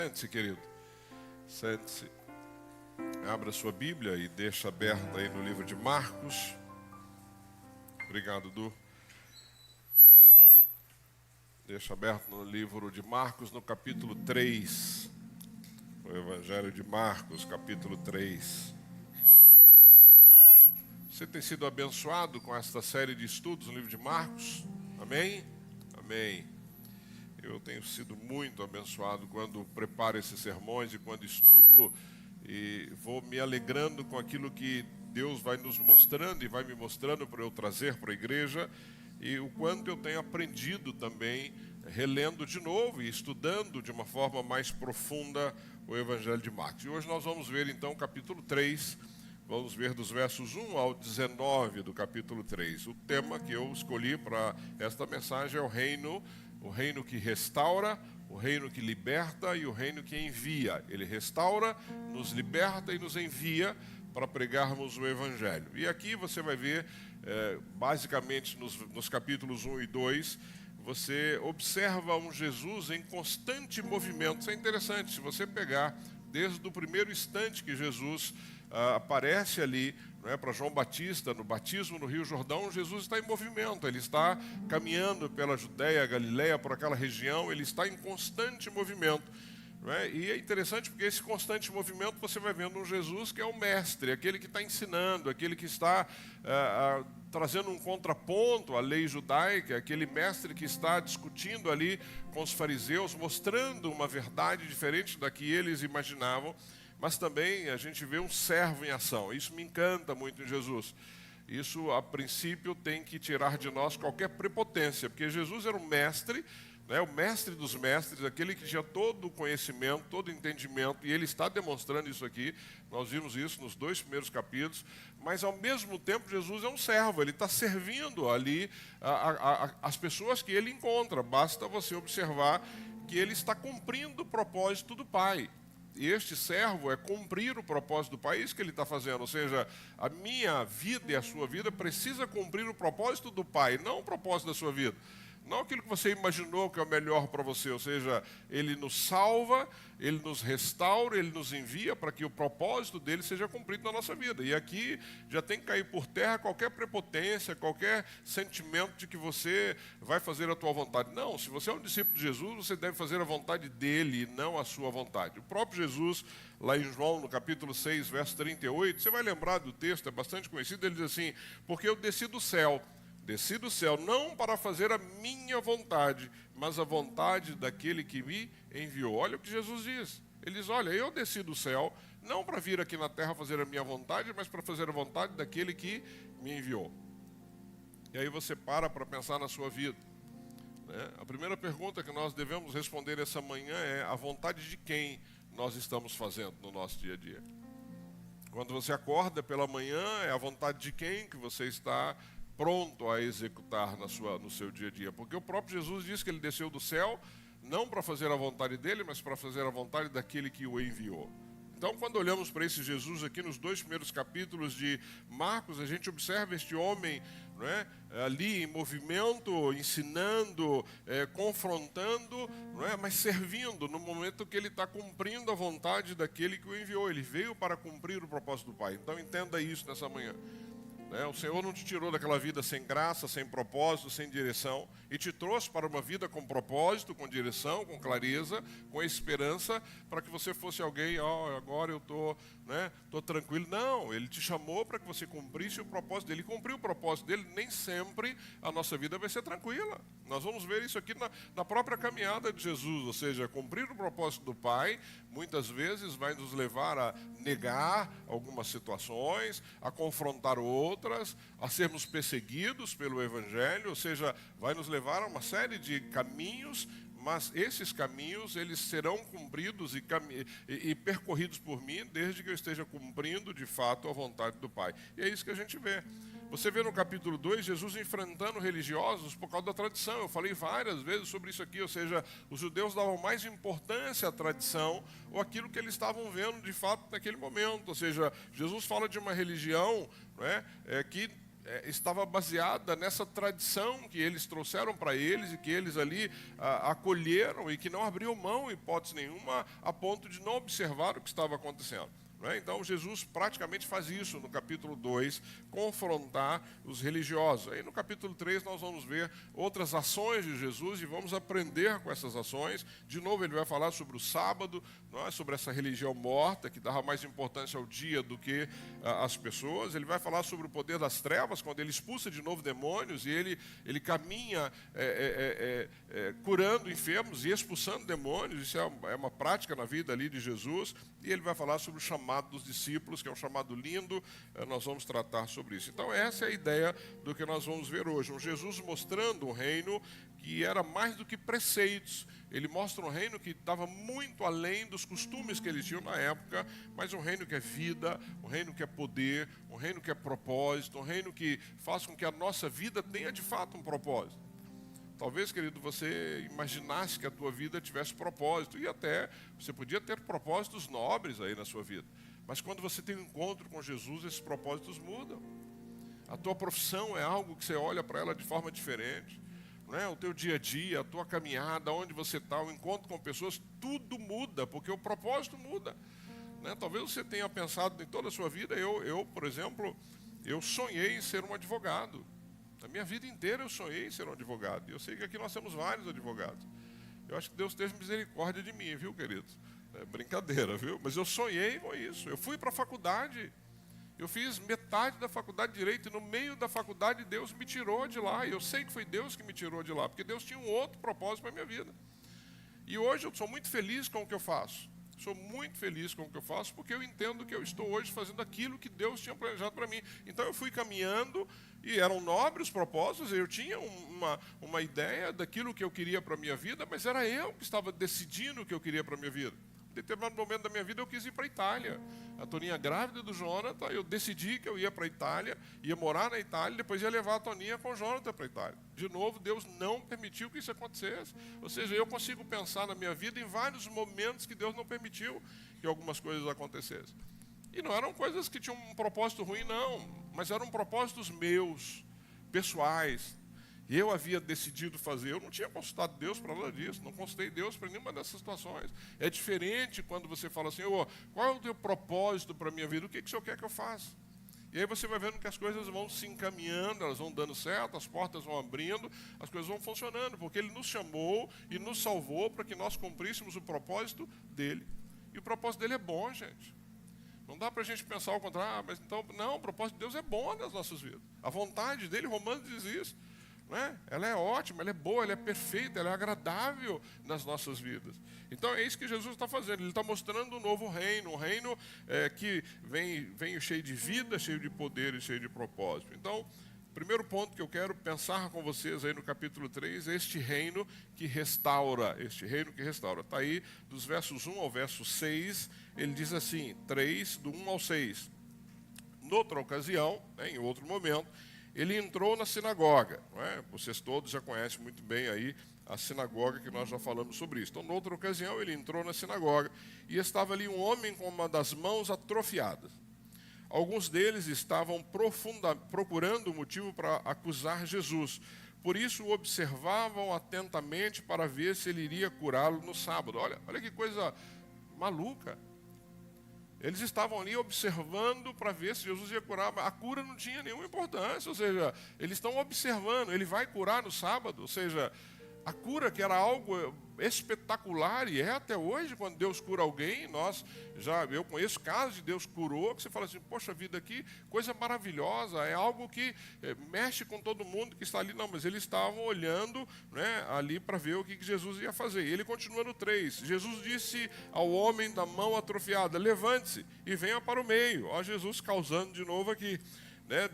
Sente-se, querido. Sente-se. Abra sua Bíblia e deixa aberta aí no livro de Marcos. Obrigado, Du. Deixa aberto no livro de Marcos, no capítulo 3. O Evangelho de Marcos, capítulo 3. Você tem sido abençoado com esta série de estudos no livro de Marcos? Amém? Amém. Eu tenho sido muito abençoado quando preparo esses sermões e quando estudo, e vou me alegrando com aquilo que Deus vai nos mostrando e vai me mostrando para eu trazer para a igreja, e o quanto eu tenho aprendido também, relendo de novo e estudando de uma forma mais profunda o Evangelho de Marcos. E hoje nós vamos ver então o capítulo 3, vamos ver dos versos 1 ao 19 do capítulo 3. O tema que eu escolhi para esta mensagem é o reino que restaura, o reino que liberta e o reino que envia. Ele restaura, nos liberta e nos envia para pregarmos o Evangelho. E aqui você vai ver, basicamente nos capítulos 1 e 2, você observa um Jesus em constante movimento. Isso é interessante, se você pegar desde o primeiro instante que Jesus aparece ali, para João Batista, no batismo no Rio Jordão, Jesus está em movimento, ele está caminhando pela Judéia, Galileia, por aquela região, ele está em constante movimento. E é interessante porque esse constante movimento você vai vendo um Jesus que é o mestre, aquele que está ensinando, aquele que está trazendo um contraponto à lei judaica, aquele mestre que está discutindo ali com os fariseus, mostrando uma verdade diferente da que eles imaginavam. Mas também a gente vê um servo em ação. Isso me encanta muito em Jesus. Isso, a princípio, tem que tirar de nós qualquer prepotência, porque Jesus era um mestre, o mestre dos mestres, aquele que tinha todo o conhecimento, todo o entendimento, e ele está demonstrando isso aqui. Nós vimos isso nos 2 primeiros capítulos, mas ao mesmo tempo Jesus é um servo, ele está servindo ali as pessoas que ele encontra. Basta você observar que ele está cumprindo o propósito do Pai. E este servo é cumprir o propósito do Pai, isso que ele está fazendo. Ou seja, a minha vida e a sua vida precisa cumprir o propósito do Pai, não o propósito da sua vida. Não aquilo que você imaginou que é o melhor para você. Ou seja, ele nos salva, ele nos restaura, ele nos envia para que o propósito dele seja cumprido na nossa vida. E aqui já tem que cair por terra qualquer prepotência, qualquer sentimento de que você vai fazer a tua vontade. Não, se você é um discípulo de Jesus, você deve fazer a vontade dele e não a sua vontade. O próprio Jesus, lá em João, no capítulo 6, verso 38, você vai lembrar do texto, é bastante conhecido, ele diz assim: porque eu desci do céu não para fazer a minha vontade, mas a vontade daquele que me enviou. Olha o que Jesus diz. Ele diz: olha, eu desci do céu, não para vir aqui na terra fazer a minha vontade, mas para fazer a vontade daquele que me enviou. E aí você para pensar na sua vida. A primeira pergunta que nós devemos responder essa manhã é: a vontade de quem nós estamos fazendo no nosso dia a dia? Quando você acorda pela manhã, é a vontade de quem que você está pronto a executar no seu dia a dia? Porque o próprio Jesus disse que ele desceu do céu não para fazer a vontade dele, mas para fazer a vontade daquele que o enviou. Então, quando olhamos para esse Jesus aqui nos 2 primeiros capítulos de Marcos, a gente observa este homem, ali em movimento, ensinando, confrontando, mas servindo no momento que ele está cumprindo a vontade daquele que o enviou. Ele veio para cumprir o propósito do Pai. Então, entenda isso nessa manhã. O Senhor não te tirou daquela vida sem graça, sem propósito, sem direção, e te trouxe para uma vida com propósito, com direção, com clareza, com esperança, para que você fosse alguém: agora eu estou tranquilo. Não, Ele te chamou para que você cumprisse o propósito dele. Ele cumpriu o propósito dele. Nem sempre a nossa vida vai ser tranquila. Nós vamos ver isso aqui na própria caminhada de Jesus. Ou seja, cumprir o propósito do Pai muitas vezes vai nos levar a negar algumas situações, a confrontar outras, a sermos perseguidos pelo Evangelho. Ou seja, vai nos levar a uma série de caminhos, mas esses caminhos eles serão cumpridos e percorridos por mim, desde que eu esteja cumprindo de fato a vontade do Pai. E é isso que a gente vê. Você vê no capítulo 2, Jesus enfrentando religiosos por causa da tradição. Eu falei várias vezes sobre isso aqui, ou seja, os judeus davam mais importância à tradição ou aquilo que eles estavam vendo de fato naquele momento. Ou seja, Jesus fala de uma religião que estava baseada nessa tradição que eles trouxeram para eles e que eles ali acolheram e que não abriam mão, em hipótese nenhuma, a ponto de não observar o que estava acontecendo. Então, Jesus praticamente faz isso no capítulo 2, confrontar os religiosos. Aí no capítulo 3 nós vamos ver outras ações de Jesus e vamos aprender com essas ações. De novo ele vai falar sobre o sábado, sobre essa religião morta, que dava mais importância ao dia do que às pessoas. Ele vai falar sobre o poder das trevas, quando ele expulsa de novo demônios e ele caminha curando enfermos e expulsando demônios. Isso é uma prática na vida ali de Jesus. E ele vai falar sobre o chamado dos discípulos, que é um chamado lindo. Nós vamos tratar sobre isso. Então essa é a ideia do que nós vamos ver hoje. Um Jesus mostrando um reino que era mais do que preceitos. Ele mostra um reino que estava muito além dos costumes que eles tinham na época, mas um reino que é vida, um reino que é poder, um reino que é propósito, um reino que faz com que a nossa vida tenha de fato um propósito. Talvez, querido, você imaginasse que a tua vida tivesse propósito, e até você podia ter propósitos nobres aí na sua vida. Mas quando você tem um encontro com Jesus, esses propósitos mudam. A tua profissão é algo que você olha para ela de forma diferente. O teu dia a dia, a tua caminhada, onde você está, o encontro com pessoas, tudo muda, porque o propósito muda. Talvez você tenha pensado em toda a sua vida, eu, por exemplo, eu sonhei em ser um advogado. A minha vida inteira eu sonhei em ser um advogado. E eu sei que aqui nós temos vários advogados. Eu acho que Deus teve misericórdia de mim, viu, querido? É brincadeira, viu? Mas eu sonhei com isso. Eu fui para a faculdade. Eu fiz metade da faculdade de Direito e no meio da faculdade Deus me tirou de lá. E eu sei que foi Deus que me tirou de lá, porque Deus tinha um outro propósito para a minha vida. E hoje eu sou muito feliz com o que eu faço. Sou muito feliz com o que eu faço, porque eu entendo que eu estou hoje fazendo aquilo que Deus tinha planejado para mim. Então eu fui caminhando e eram nobres os propósitos, eu tinha uma ideia daquilo que eu queria para a minha vida, mas era eu que estava decidindo o que eu queria para a minha vida. Em determinado momento da minha vida eu quis ir para a Itália. A Toninha grávida do Jonathan, eu decidi que eu ia para a Itália, ia morar na Itália, depois ia levar a Toninha com o Jonathan para a Itália. De novo, Deus não permitiu que isso acontecesse. Ou seja, eu consigo pensar na minha vida em vários momentos que Deus não permitiu que algumas coisas acontecessem. E não eram coisas que tinham um propósito ruim, não, mas eram propósitos meus, pessoais. Eu havia decidido fazer, eu não tinha consultado Deus para nada disso, não consultei Deus para nenhuma dessas situações. É diferente quando você fala assim, qual é o teu propósito para a minha vida? O que o Senhor quer que eu faça? E aí você vai vendo que as coisas vão se encaminhando, elas vão dando certo, as portas vão abrindo, as coisas vão funcionando, porque Ele nos chamou e nos salvou para que nós cumpríssemos o propósito dEle. E o propósito dEle é bom, gente. Não dá para a gente pensar ao contrário, mas então, não, o propósito de Deus é bom nas nossas vidas. A vontade dEle, Romanos diz isso. Ela é ótima, ela é boa, ela é perfeita, ela é agradável nas nossas vidas. Então é isso que Jesus está fazendo, Ele está mostrando um novo reino, um reino que vem cheio de vida, cheio de poder e cheio de propósito. Então, o primeiro ponto que eu quero pensar com vocês aí no capítulo 3 é este reino que restaura, Está aí dos versos 1 ao verso 6, ele diz assim, 3, do 1 ao 6. Noutra ocasião, em outro momento, ele entrou na sinagoga. Vocês todos já conhecem muito bem aí a sinagoga, que nós já falamos sobre isso. Então, noutra ocasião, ele entrou na sinagoga e estava ali um homem com uma das mãos atrofiadas. Alguns deles estavam procurando motivo para acusar Jesus. Por isso, o observavam atentamente para ver se ele iria curá-lo no sábado. Olha que coisa maluca. Eles estavam ali observando para ver se Jesus ia curar. A cura não tinha nenhuma importância. Ou seja, eles estão observando. Ele vai curar no sábado. Ou seja, a cura que era algo espetacular, e é até hoje, quando Deus cura alguém, eu conheço casos de Deus curou, que você fala assim, poxa vida, que coisa maravilhosa, é algo que mexe com todo mundo que está ali. Não, mas eles estavam olhando ali para ver o que Jesus ia fazer. E ele continua no 3, Jesus disse ao homem da mão atrofiada, levante-se e venha para o meio. Ó, Jesus causando de novo aqui.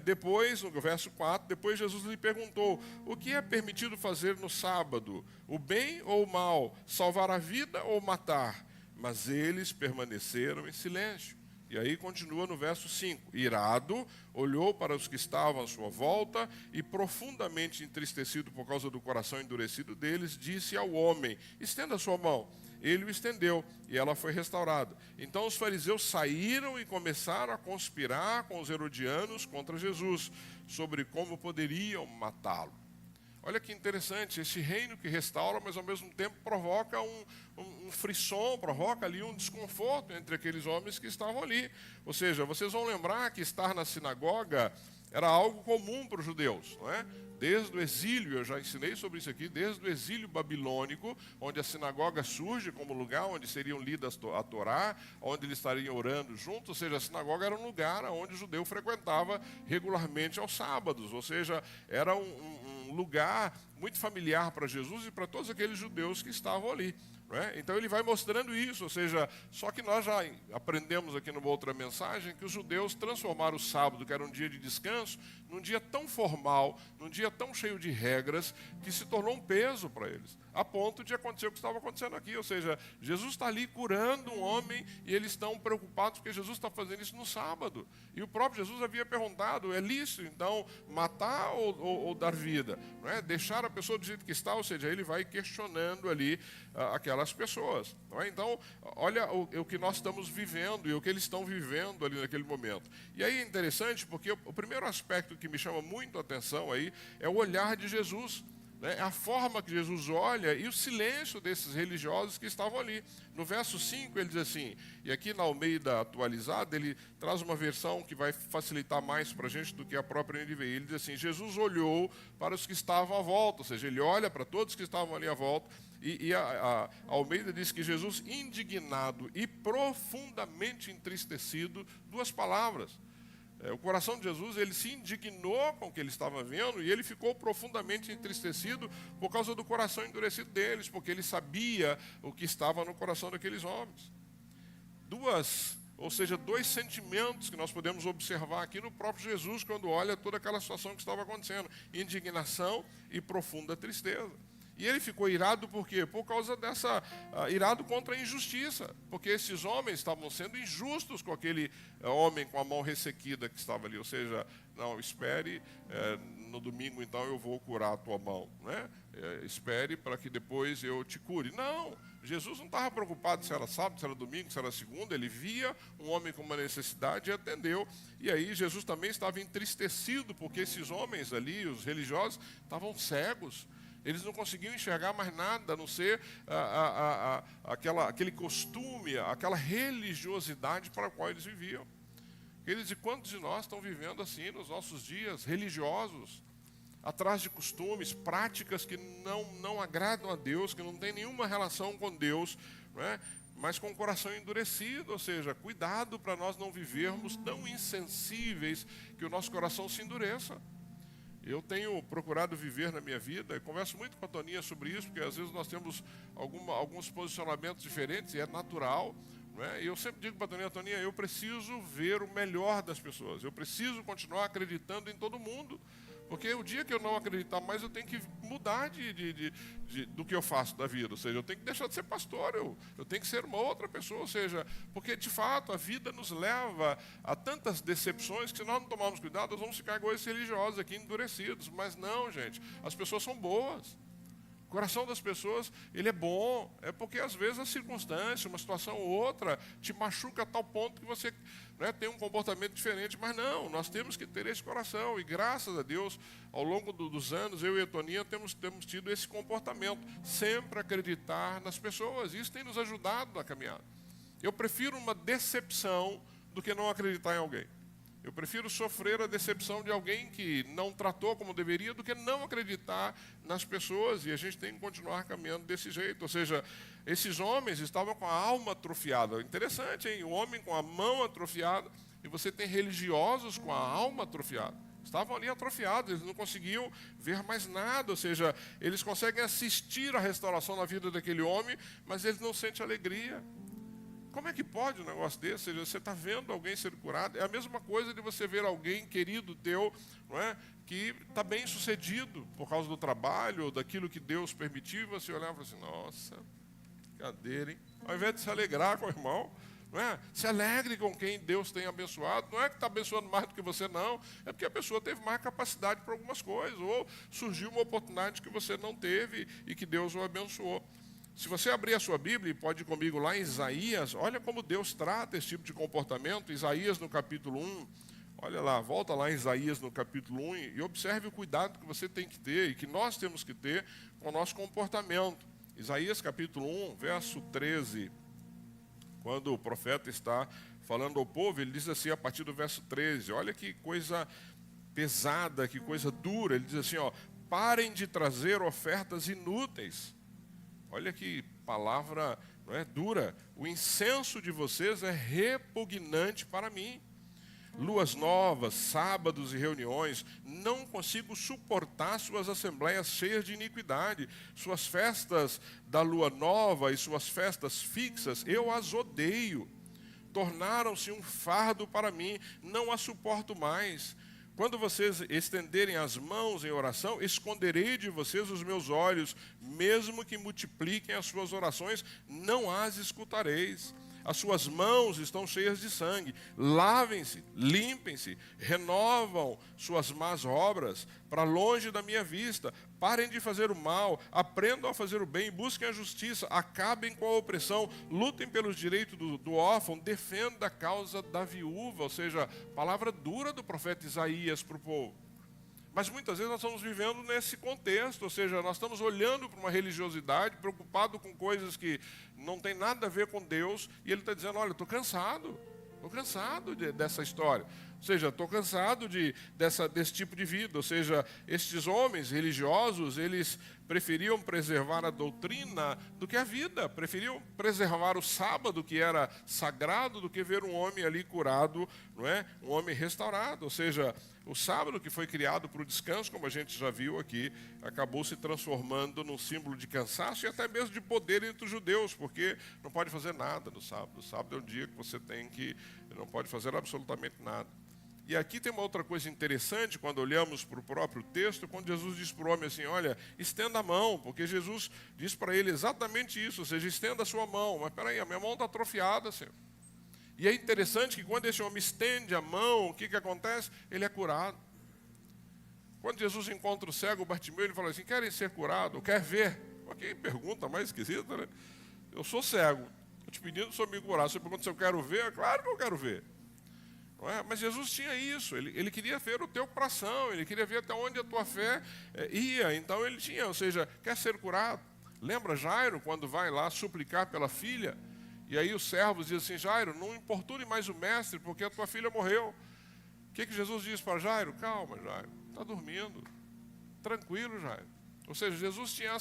Depois, no verso 4, depois Jesus lhe perguntou, o que é permitido fazer no sábado? O bem ou o mal? Salvar a vida ou matar? Mas eles permaneceram em silêncio. E aí continua no verso 5. Irado, olhou para os que estavam à sua volta e, profundamente entristecido por causa do coração endurecido deles, disse ao homem, estenda a sua mão. ele o estendeu e ela foi restaurada. Então os fariseus saíram e começaram a conspirar com os herodianos contra Jesus, sobre como poderiam matá-lo. Olha que interessante, esse reino que restaura, mas ao mesmo tempo provoca um frisson, provoca ali um desconforto entre aqueles homens que estavam ali. Ou seja, vocês vão lembrar que estar na sinagoga era algo comum para os judeus, não é? Desde o exílio, eu já ensinei sobre isso aqui, desde o exílio babilônico, onde a sinagoga surge como lugar onde seriam lidas a Torá, onde eles estariam orando juntos, ou seja, a sinagoga era um lugar onde o judeu frequentava regularmente aos sábados, ou seja, era um lugar muito familiar para Jesus e para todos aqueles judeus que estavam ali. Então ele vai mostrando isso, ou seja, só que nós já aprendemos aqui numa outra mensagem que os judeus transformaram o sábado, que era um dia de descanso, num dia tão formal, num dia tão cheio de regras, que se tornou um peso para eles, a ponto de acontecer o que estava acontecendo aqui, ou seja, Jesus está ali curando um homem e eles estão preocupados porque Jesus está fazendo isso no sábado. E o próprio Jesus havia perguntado, é lícito então matar ou dar vida? Deixar a pessoa do jeito que está, ou seja, ele vai questionando ali aquelas pessoas. Então, olha o que nós estamos vivendo e o que eles estão vivendo ali naquele momento. E aí é interessante porque o primeiro aspecto que me chama muito a atenção aí é o olhar de Jesus. A forma que Jesus olha e o silêncio desses religiosos que estavam ali. No verso 5 ele diz assim, e aqui na Almeida atualizada ele traz uma versão que vai facilitar mais para a gente do que a própria NVI. Ele diz assim, Jesus olhou para os que estavam à volta, ou seja, ele olha para todos que estavam ali à volta, e a Almeida diz que Jesus, indignado e profundamente entristecido, duas palavras. O coração de Jesus, ele se indignou com o que ele estava vendo e ele ficou profundamente entristecido por causa do coração endurecido deles, porque ele sabia o que estava no coração daqueles homens. Dois sentimentos que nós podemos observar aqui no próprio Jesus quando olha toda aquela situação que estava acontecendo: indignação e profunda tristeza. E ele ficou irado por quê? Por causa irado contra a injustiça, porque esses homens estavam sendo injustos com aquele homem com a mão ressequida que estava ali, ou seja, não, espere, no domingo então eu vou curar a tua mão, espere para que depois eu te cure. Não, Jesus não estava preocupado se era sábado, se era domingo, se era segunda, ele via um homem com uma necessidade e atendeu. E aí Jesus também estava entristecido, porque esses homens ali, os religiosos, estavam cegos. Eles não conseguiam enxergar mais nada, a não ser aquele costume, aquela religiosidade para a qual eles viviam. E quantos de nós estão vivendo assim nos nossos dias, religiosos, atrás de costumes, práticas que não agradam a Deus, que não têm nenhuma relação com Deus, mas com o coração endurecido, ou seja, cuidado para nós não vivermos tão insensíveis que o nosso coração se endureça. Eu tenho procurado viver na minha vida, e converso muito com a Toninha sobre isso, porque às vezes nós temos alguns posicionamentos diferentes, e é natural. E eu sempre digo para a Toninha, eu preciso ver o melhor das pessoas, eu preciso continuar acreditando em todo mundo. Porque o dia que eu não acreditar mais, eu tenho que mudar do que eu faço da vida. Ou seja, eu tenho que deixar de ser pastor, eu tenho que ser uma outra pessoa. Ou seja, porque de fato a vida nos leva a tantas decepções que se nós não tomarmos cuidado, nós vamos ficar igual esses religiosos aqui, endurecidos. Mas não, gente, as pessoas são boas. O coração das pessoas, ele é bom, é porque às vezes a circunstância, uma situação ou outra, te machuca a tal ponto que você tem um comportamento diferente, mas não, nós temos que ter esse coração, e graças a Deus, ao longo dos anos, eu e a Toninha temos tido esse comportamento, sempre acreditar nas pessoas, e isso tem nos ajudado na caminhada. Eu prefiro uma decepção do que não acreditar em alguém. Eu prefiro sofrer a decepção de alguém que não tratou como deveria do que não acreditar nas pessoas, e a gente tem que continuar caminhando desse jeito. Ou seja, esses homens estavam com a alma atrofiada. Interessante, hein? O homem com a mão atrofiada, e você tem religiosos com a alma atrofiada. Estavam ali atrofiados, eles não conseguiam ver mais nada, ou seja, eles conseguem assistir à restauração na vida daquele homem, mas eles não sentem alegria. Como é que pode um negócio desse? Ou seja, você está vendo alguém ser curado, é a mesma coisa de você ver alguém querido teu, que está bem sucedido por causa do trabalho, ou daquilo que Deus permitiu, e você olhar e falar assim, nossa, cadeira, hein? Ao invés de se alegrar com o irmão, se alegre com quem Deus tem abençoado. Não é que está abençoando mais do que você, não. É porque a pessoa teve mais capacidade para algumas coisas, ou surgiu uma oportunidade que você não teve e que Deus o abençoou. Se você abrir a sua Bíblia e pode ir comigo lá em Isaías, olha como Deus trata esse tipo de comportamento. Isaías no capítulo 1, olha lá, volta lá em Isaías no capítulo 1 e observe o cuidado que você tem que ter e que nós temos que ter com o nosso comportamento. Isaías capítulo 1, verso 13, quando o profeta está falando ao povo, ele diz assim a partir do verso 13, olha que coisa pesada, que coisa dura, ele diz assim, ó, parem de trazer ofertas inúteis. Olha que palavra, não é, dura. O incenso de vocês é repugnante para mim. Luas novas, sábados e reuniões, não consigo suportar suas assembleias cheias de iniquidade. Suas festas da lua nova e suas festas fixas, eu as odeio. Tornaram-se um fardo para mim, não as suporto mais. Quando vocês estenderem as mãos em oração, esconderei de vocês os meus olhos, mesmo que multipliquem as suas orações, não as escutareis. As suas mãos estão cheias de sangue. Lavem-se, limpem-se, renovam suas más obras para longe da minha vista. Parem de fazer o mal, aprendam a fazer o bem, busquem a justiça, acabem com a opressão, lutem pelos direitos do órfão, defendam a causa da viúva. Ou seja, palavra dura do profeta Isaías para o povo. Mas muitas vezes nós estamos vivendo nesse contexto, ou seja, nós estamos olhando para uma religiosidade, preocupado com coisas que não tem nada a ver com Deus, e ele está dizendo, olha, estou cansado dessa história. Ou seja, estou cansado desse tipo de vida. Ou seja, estes homens religiosos, eles preferiam preservar a doutrina do que a vida. Preferiam preservar o sábado, que era sagrado, do que ver um homem ali curado, não é? Um homem restaurado. Ou seja, o sábado, que foi criado para o descanso, como a gente já viu aqui, acabou se transformando num símbolo de cansaço e até mesmo de poder entre os judeus, porque não pode fazer nada no sábado. O sábado é um dia que você não pode fazer absolutamente nada. E aqui tem uma outra coisa interessante, quando olhamos para o próprio texto, quando Jesus diz para o homem assim, olha, estenda a mão, porque Jesus diz para ele exatamente isso, ou seja, estenda a sua mão. Mas peraí, a minha mão está atrofiada, Senhor. E é interessante que quando esse homem estende a mão, o que acontece? Ele é curado. Quando Jesus encontra o cego Bartimeu, ele fala assim, querem ser curados? Quer ver? Que pergunta mais esquisita, né? Eu sou cego, estou te pedindo para me curar. Você pergunta se eu quero ver? Claro que eu quero ver. Não é? Mas Jesus tinha isso, ele queria ver o teu coração, ele queria ver até onde a tua fé ia. Então ele tinha, ou seja, quer ser curado. Lembra Jairo, quando vai lá suplicar pela filha? E aí os servos dizem assim, Jairo, não importune mais o mestre, porque a tua filha morreu. O que Jesus diz para Jairo? Calma, Jairo, está dormindo. Tranquilo, Jairo. Ou seja, Jesus tinha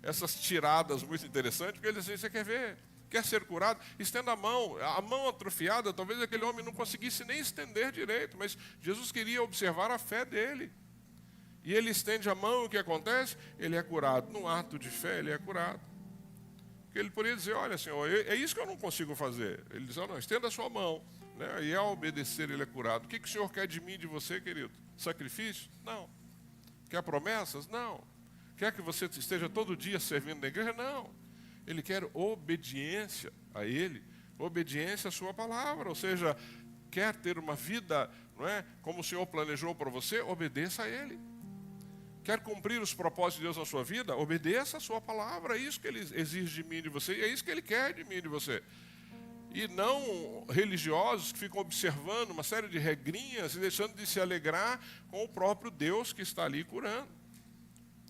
essas tiradas muito interessantes, porque ele dizia, você quer ver? Quer ser curado? Estenda a mão atrofiada, talvez aquele homem não conseguisse nem estender direito, mas Jesus queria observar a fé dele. E ele estende a mão, e o que acontece? Ele é curado. Num ato de fé, ele é curado. Porque ele poderia dizer, olha, Senhor, é isso que eu não consigo fazer. Ele diz, não, estenda a sua mão. Né? E ao obedecer, ele é curado. O que o Senhor quer de mim e de você, querido? Sacrifício? Não. Quer promessas? Não. Quer que você esteja todo dia servindo na igreja? Não. Ele quer obediência a Ele, obediência à sua palavra. Ou seja, quer ter uma vida, não é, como o Senhor planejou para você, obedeça a Ele. Quer cumprir os propósitos de Deus na sua vida? Obedeça a sua palavra. É isso que Ele exige de mim e de você, e é isso que Ele quer de mim e de você. E não religiosos que ficam observando uma série de regrinhas e deixando de se alegrar com o próprio Deus que está ali curando.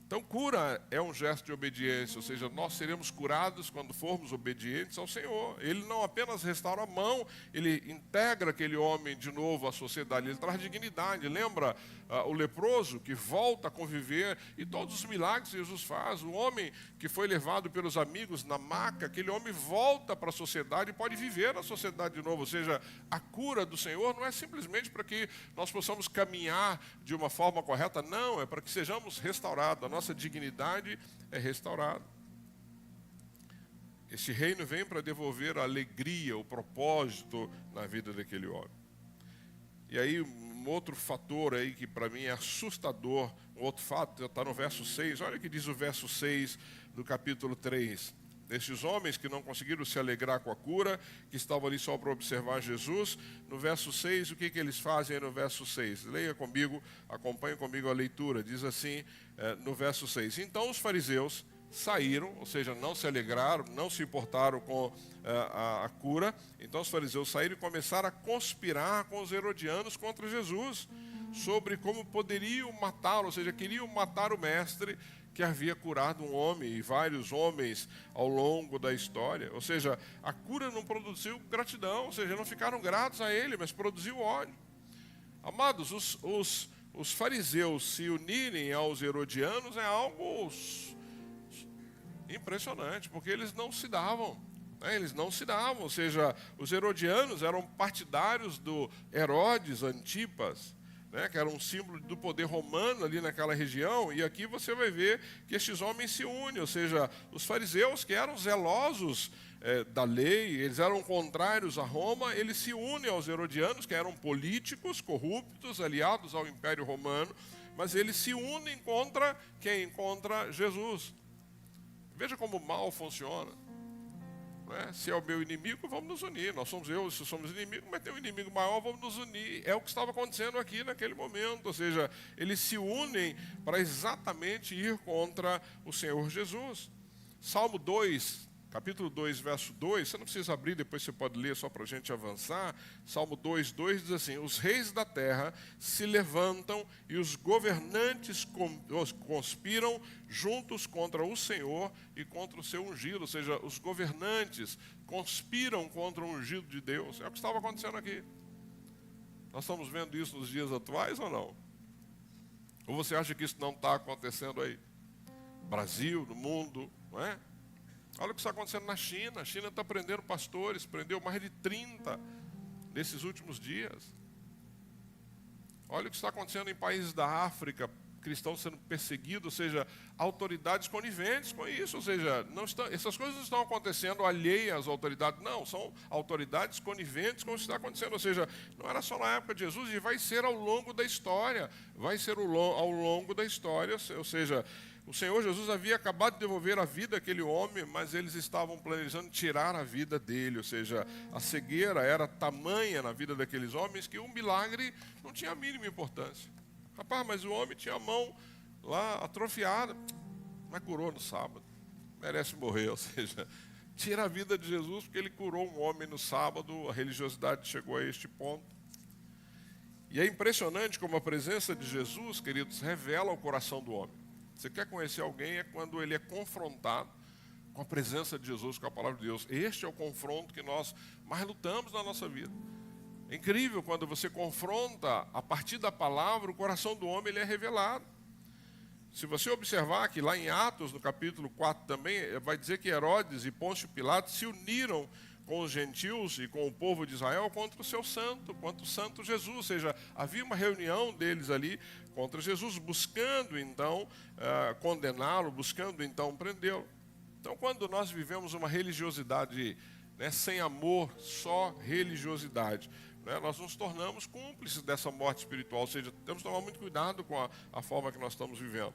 Então, cura é um gesto de obediência, ou seja, nós seremos curados quando formos obedientes ao Senhor. Ele não apenas restaura a mão, ele integra aquele homem de novo à sociedade, ele traz dignidade. Lembra o leproso que volta a conviver e todos os milagres que Jesus faz. O homem que foi levado pelos amigos na maca, aquele homem volta para a sociedade e pode viver na sociedade de novo. Ou seja, a cura do Senhor não é simplesmente para que nós possamos caminhar de uma forma correta, não, é para que sejamos restaurados. A nossa dignidade é restaurada. Este reino vem para devolver a alegria, o propósito na vida daquele homem. E aí um outro fator aí que para mim é assustador, um outro fato, está no verso 6, olha o que diz o verso 6 do capítulo 3. Estes homens que não conseguiram se alegrar com a cura, que estavam ali só para observar Jesus, no verso 6, o que eles fazem aí no verso 6? Leia comigo, acompanhe comigo a leitura, diz assim no verso 6. Então os fariseus saíram, ou seja, não se alegraram, não se importaram com a cura. Então os fariseus saíram e começaram a conspirar com os herodianos contra Jesus, sobre como poderiam matá-lo, ou seja, queriam matar o mestre que havia curado um homem e vários homens ao longo da história. Ou seja, a cura não produziu gratidão, ou seja, não ficaram gratos a ele, mas produziu ódio. Amados, os fariseus se unirem aos herodianos é algo impressionante, porque eles não se davam. Eles não se davam, ou seja, os herodianos eram partidários do Herodes Antipas, que era um símbolo do poder romano ali naquela região, e aqui você vai ver que estes homens se unem, ou seja, os fariseus que eram zelosos da lei, eles eram contrários a Roma, eles se unem aos herodianos, que eram políticos, corruptos, aliados ao Império Romano, mas eles se unem contra quem? Contra Jesus. Veja como o mal funciona. Se é o meu inimigo, vamos nos unir. Se somos inimigos, mas tem um inimigo maior, vamos nos unir. É o que estava acontecendo aqui naquele momento. Ou seja, eles se unem para exatamente ir contra o Senhor Jesus. Salmo 2, capítulo 2, verso 2, você não precisa abrir, depois você pode ler só para a gente avançar. Salmo 2, 2 diz assim: os reis da terra se levantam e os governantes conspiram juntos contra o Senhor e contra o seu ungido. Ou seja, os governantes conspiram contra o ungido de Deus. É o que estava acontecendo aqui. Nós estamos vendo isso nos dias atuais ou não? Ou você acha que isso não está acontecendo aí? Brasil, no mundo, não é? Olha o que está acontecendo na China. A China está prendendo pastores, prendeu mais de 30 nesses últimos dias. Olha o que está acontecendo em países da África, cristãos sendo perseguidos, ou seja, autoridades coniventes com isso, ou seja, essas coisas não estão acontecendo alheias às autoridades, não, são autoridades coniventes com o que está acontecendo, ou seja, não era só na época de Jesus, e vai ser ao longo da história, ao longo da história, ou seja, o Senhor Jesus havia acabado de devolver a vida àquele homem, mas eles estavam planejando tirar a vida dele, ou seja, a cegueira era tamanha na vida daqueles homens que um milagre não tinha a mínima importância. Rapaz, mas o homem tinha a mão lá atrofiada, mas curou no sábado, merece morrer, ou seja, tira a vida de Jesus porque ele curou um homem no sábado. A religiosidade chegou a este ponto. E é impressionante como a presença de Jesus, queridos, revela o coração do homem. Você quer conhecer alguém é quando ele é confrontado com a presença de Jesus, com a palavra de Deus. Este é o confronto que nós mais lutamos na nossa vida. É incrível quando você confronta a partir da palavra, o coração do homem ele é revelado. Se você observar que lá em Atos, no capítulo 4 também, vai dizer que Herodes e Pôncio Pilatos se uniram com os gentios e com o povo de Israel contra o seu santo, contra o santo Jesus. Ou seja, havia uma reunião deles ali contra Jesus, buscando então condená-lo, buscando então prendê-lo. Então, quando nós vivemos uma religiosidade sem amor, só religiosidade, nós nos tornamos cúmplices dessa morte espiritual. Ou seja, temos que tomar muito cuidado com a forma que nós estamos vivendo.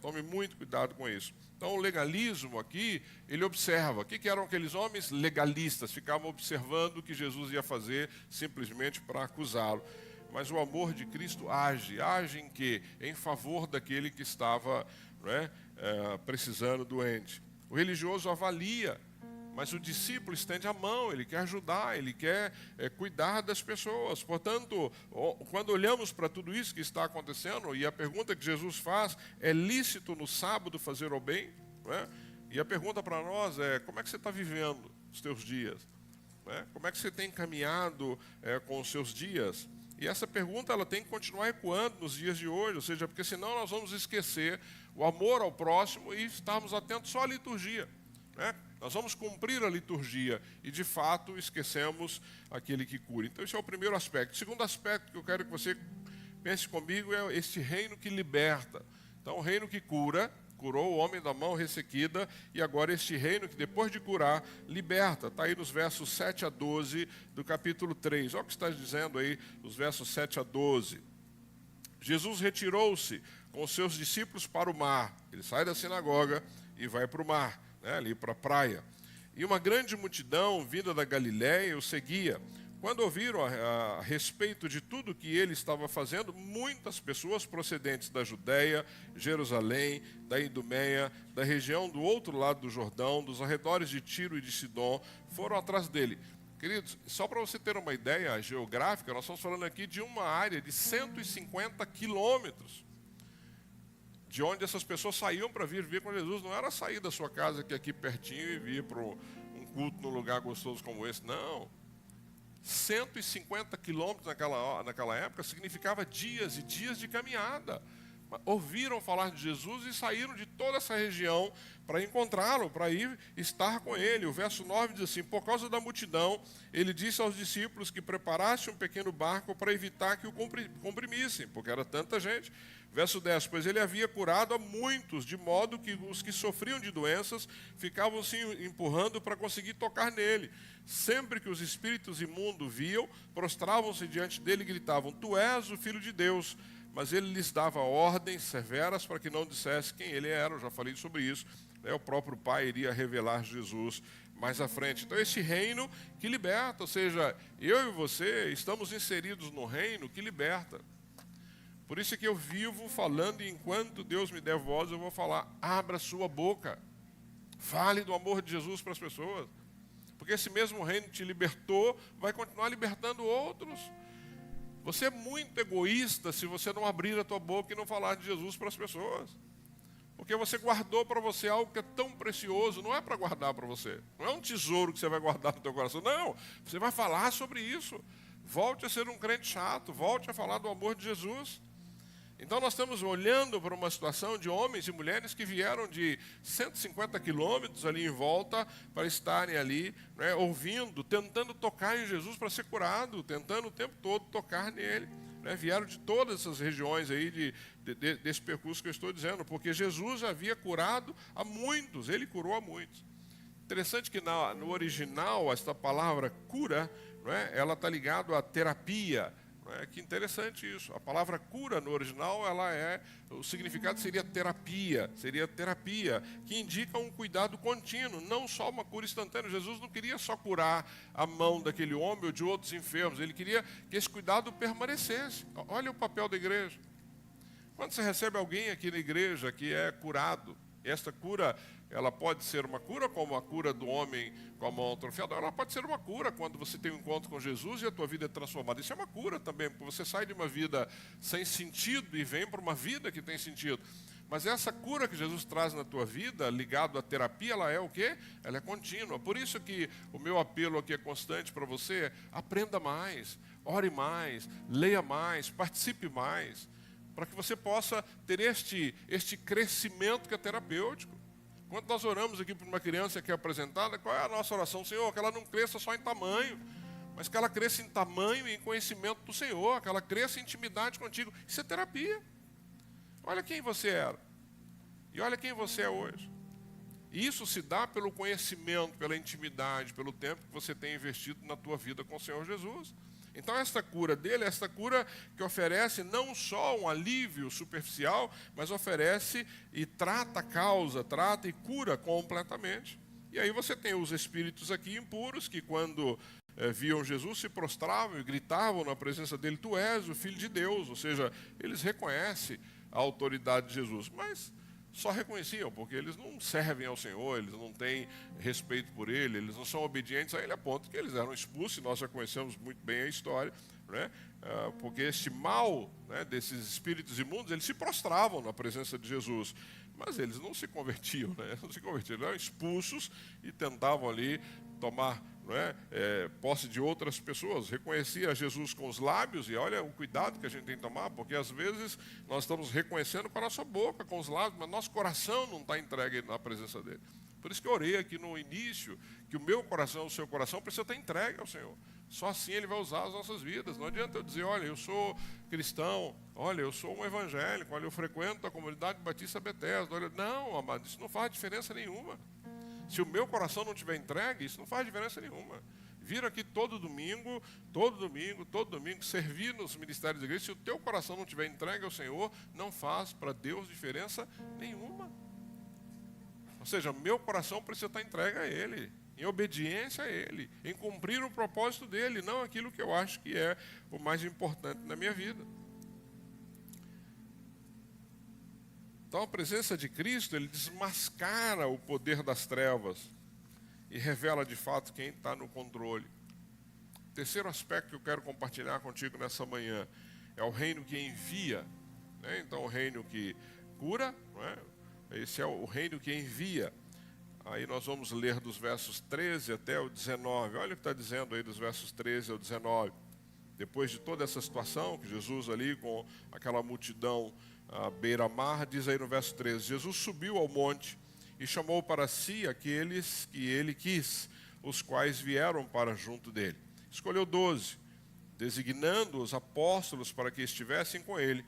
Tome muito cuidado com isso. Então, o legalismo aqui, ele observa. O que eram aqueles homens legalistas? Ficavam observando o que Jesus ia fazer simplesmente para acusá-lo. Mas o amor de Cristo age em quê? Em favor daquele que estava precisando, doente. O religioso avalia, mas o discípulo estende a mão, ele quer ajudar, ele quer cuidar das pessoas. Portanto, quando olhamos para tudo isso que está acontecendo, e a pergunta que Jesus faz, é lícito no sábado fazer o bem? E a pergunta para nós é, como é que você está vivendo os teus dias? Como é que você tem caminhado com os seus dias? E essa pergunta ela tem que continuar ecoando nos dias de hoje, ou seja, porque senão nós vamos esquecer o amor ao próximo e estarmos atentos só à liturgia. Nós vamos cumprir a liturgia e, de fato, esquecemos aquele que cura. Então, esse é o primeiro aspecto. O segundo aspecto que eu quero que você pense comigo é este reino que liberta. Então, o reino que cura, curou o homem da mão ressequida, e agora este reino que, depois de curar, liberta. Está aí nos versos 7 a 12 do capítulo 3. Olha o que está dizendo aí, os versos 7 a 12. Jesus retirou-se com os seus discípulos para o mar. Ele sai da sinagoga e vai para o mar. Ali para a praia. E uma grande multidão vinda da Galiléia o seguia, Quando ouviram a respeito de tudo que ele estava fazendo, muitas pessoas procedentes da Judéia, Jerusalém, da Idumeia, da região do outro lado do Jordão, dos arredores de Tiro e de Sidom, foram atrás dele. Queridos, só para você ter uma ideia geográfica, nós estamos falando aqui de uma área de 150 quilômetros, de onde essas pessoas saíam para vir viver com Jesus. Não era sair da sua casa aqui pertinho e vir para um culto num lugar gostoso como esse, não. 150 quilômetros naquela época significava dias e dias de caminhada. Ouviram falar de Jesus e saíram de toda essa região para encontrá-lo, para ir estar com ele. O verso 9 diz assim: por causa da multidão, ele disse aos discípulos que preparassem um pequeno barco para evitar que o comprimissem, porque era tanta gente. Verso 10, pois ele havia curado a muitos, de modo que os que sofriam de doenças ficavam se empurrando para conseguir tocar nele. Sempre que os espíritos imundos viam, prostravam-se diante dele e gritavam: tu és o Filho de Deus. Mas ele lhes dava ordens severas para que não dissesse quem ele era. Eu já falei sobre isso. O próprio Pai iria revelar Jesus mais à frente. Então, esse reino que liberta, ou seja, eu e você estamos inseridos no reino que liberta. Por isso é que eu vivo falando, e enquanto Deus me der voz, eu vou falar: abra sua boca, fale do amor de Jesus para as pessoas, porque esse mesmo reino que te libertou vai continuar libertando outros. Você é muito egoísta se você não abrir a tua boca e não falar de Jesus para as pessoas, porque você guardou para você algo que é tão precioso. Não é para guardar para você, não é um tesouro que você vai guardar no teu coração, não, você vai falar sobre isso. Volte a ser um crente chato, volte a falar do amor de Jesus. Então nós estamos olhando para uma situação de homens e mulheres que vieram de 150 quilômetros ali em volta para estarem ali, né, ouvindo, tentando tocar em Jesus para ser curado, tentando o tempo todo tocar nele. Né, vieram de todas essas regiões aí desse percurso que eu estou dizendo, porque Jesus havia curado a muitos, ele curou a muitos. Interessante que no original, esta palavra cura, né, ela está ligada à terapia. Que interessante isso. A palavra cura no original, o significado seria terapia, que indica um cuidado contínuo, não só uma cura instantânea. Jesus não queria só curar a mão daquele homem ou de outros enfermos, ele queria que esse cuidado permanecesse. Olha o papel da igreja. Quando você recebe alguém aqui na igreja que é curado, esta cura, ela pode ser uma cura como a cura do homem com a mão atrofiada, ela pode ser uma cura quando você tem um encontro com Jesus e a tua vida é transformada. Isso é uma cura também, porque você sai de uma vida sem sentido e vem para uma vida que tem sentido. Mas essa cura que Jesus traz na tua vida, ligado à terapia, ela é o quê? Ela é contínua. Por isso que o meu apelo aqui é constante para você: é: aprenda mais, ore mais, leia mais, participe mais, para que você possa ter este crescimento que é terapêutico. Quando nós oramos aqui por uma criança que é apresentada, qual é a nossa oração? Senhor, que ela não cresça só em tamanho, mas que ela cresça em tamanho e em conhecimento do Senhor, que ela cresça em intimidade contigo. Isso é terapia. Olha quem você era e olha quem você é hoje. E isso se dá pelo conhecimento, pela intimidade, pelo tempo que você tem investido na tua vida com o Senhor Jesus. Então esta cura dele, esta cura que oferece não só um alívio superficial, mas oferece e trata a causa, trata e cura completamente. E aí você tem os espíritos aqui impuros que quando viam Jesus se prostravam e gritavam na presença dele: tu és o Filho de Deus. Ou seja, eles reconhecem a autoridade de Jesus, mas só reconheciam, porque eles não servem ao Senhor, eles não têm respeito por Ele, eles não são obedientes a Ele, a ponto que eles eram expulsos, e nós já conhecemos muito bem a história, né? Porque este mal, né, desses espíritos imundos, eles se prostravam na presença de Jesus, mas eles não se convertiam, né? Não se convertiam, eles eram expulsos e tentavam ali tomar, posse de outras pessoas. Reconhecia Jesus com os lábios, e olha o cuidado que a gente tem que tomar, porque às vezes nós estamos reconhecendo com a nossa boca, com os lábios, mas nosso coração não está entregue na presença dele. Por isso que eu orei aqui no início, que o meu coração, o seu coração precisa estar entregue ao Senhor. Só assim Ele vai usar as nossas vidas. Não adianta eu dizer: olha, eu sou cristão, olha, eu sou um evangélico, olha, eu frequento a comunidade Batista Bethesda. Olha, não, amado, isso não faz diferença nenhuma. Se o meu coração não estiver entregue, isso não faz diferença nenhuma. Vir aqui todo domingo, servir nos ministérios da igreja, se o teu coração não estiver entregue ao Senhor, não faz para Deus diferença nenhuma. Ou seja, meu coração precisa estar entregue a Ele. em obediência a Ele, em cumprir o propósito dEle, não aquilo que eu acho que é o mais importante na minha vida. Então a presença de Cristo, Ele desmascara o poder das trevas e revela de fato quem está no controle. Terceiro aspecto que eu quero compartilhar contigo nessa manhã é o reino que envia, né? Então o reino que cura, não é? Esse é o reino que envia. Aí nós vamos ler dos versos 13 até o 19. Olha o que está dizendo aí dos versos 13 ao 19. Depois de toda essa situação, que Jesus ali com aquela multidão à beira-mar, diz aí no verso 13, Jesus subiu ao monte e chamou para si aqueles que ele quis, os quais vieram para junto dele. Escolheu 12, designando os apóstolos para que estivessem com ele,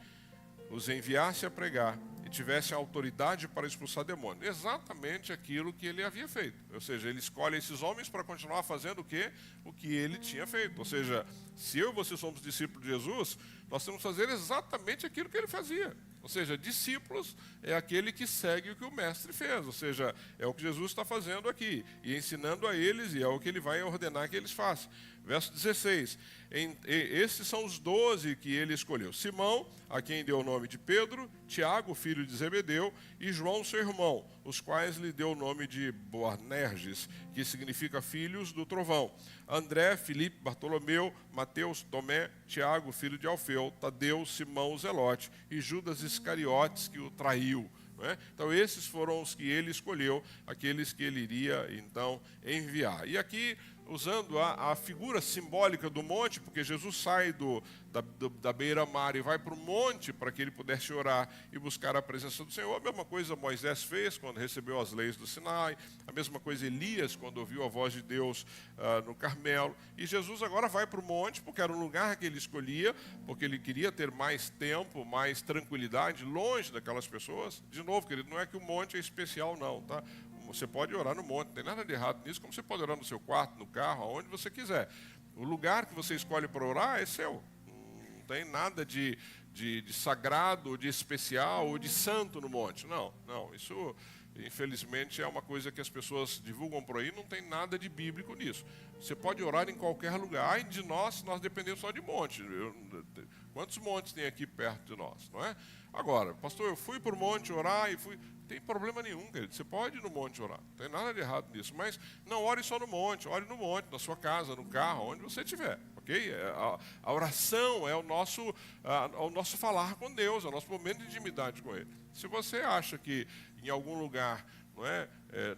os enviasse a pregar e tivesse autoridade para expulsar demônios. Exatamente aquilo que ele havia feito. Ou seja, ele escolhe esses homens para continuar fazendo o quê? O que ele tinha feito. Ou seja, se eu e você somos discípulos de Jesus, nós temos que fazer exatamente aquilo que ele fazia. Ou seja, discípulos é aquele que segue o que o mestre fez. Ou seja, é o que Jesus está fazendo aqui. E ensinando a eles, e é o que ele vai ordenar que eles façam. Verso 16. Esses são os 12 que ele escolheu. Simão, a quem deu o nome de Pedro, Tiago, filho de Zebedeu, e João, seu irmão, os quais lhe deu o nome de Boanerges, que significa filhos do trovão. André, Filipe, Bartolomeu, Mateus, Tomé, Tiago, filho de Alfeu, Tadeu, Simão, o Zelote, e Judas Iscariotes, que o traiu. Então esses foram os que ele escolheu, aqueles que ele iria então enviar. E aqui, usando a figura simbólica do monte, porque Jesus sai da beira-mar e vai para o monte para que ele pudesse orar e buscar a presença do Senhor. A mesma coisa Moisés fez quando recebeu as leis do Sinai, a mesma coisa Elias quando ouviu a voz de Deus no Carmelo. E Jesus agora vai para o monte porque era um lugar que ele escolhia, porque ele queria ter mais tempo, mais tranquilidade, longe daquelas pessoas. De novo, querido, não é que o monte é especial não, tá? Você pode orar no monte, não tem nada de errado nisso, como você pode orar no seu quarto, no carro, aonde você quiser. O lugar que você escolhe para orar é seu. Não tem nada de sagrado, de especial ou de santo no monte. Não, isso infelizmente é uma coisa que as pessoas divulgam por aí, não tem nada de bíblico nisso. Você pode orar em qualquer lugar. Ai de nós dependemos só de monte. Quantos montes tem aqui perto de nós, não é? Agora, pastor, eu fui para o monte orar e fui... Não tem problema nenhum, querido. Você pode ir no monte orar. Não tem nada de errado nisso. Mas não ore só no monte. Ore no monte, na sua casa, no carro, onde você estiver. Ok? A oração é o nosso falar com Deus, é o nosso momento de intimidade com Ele. Se você acha que em algum lugar, não é,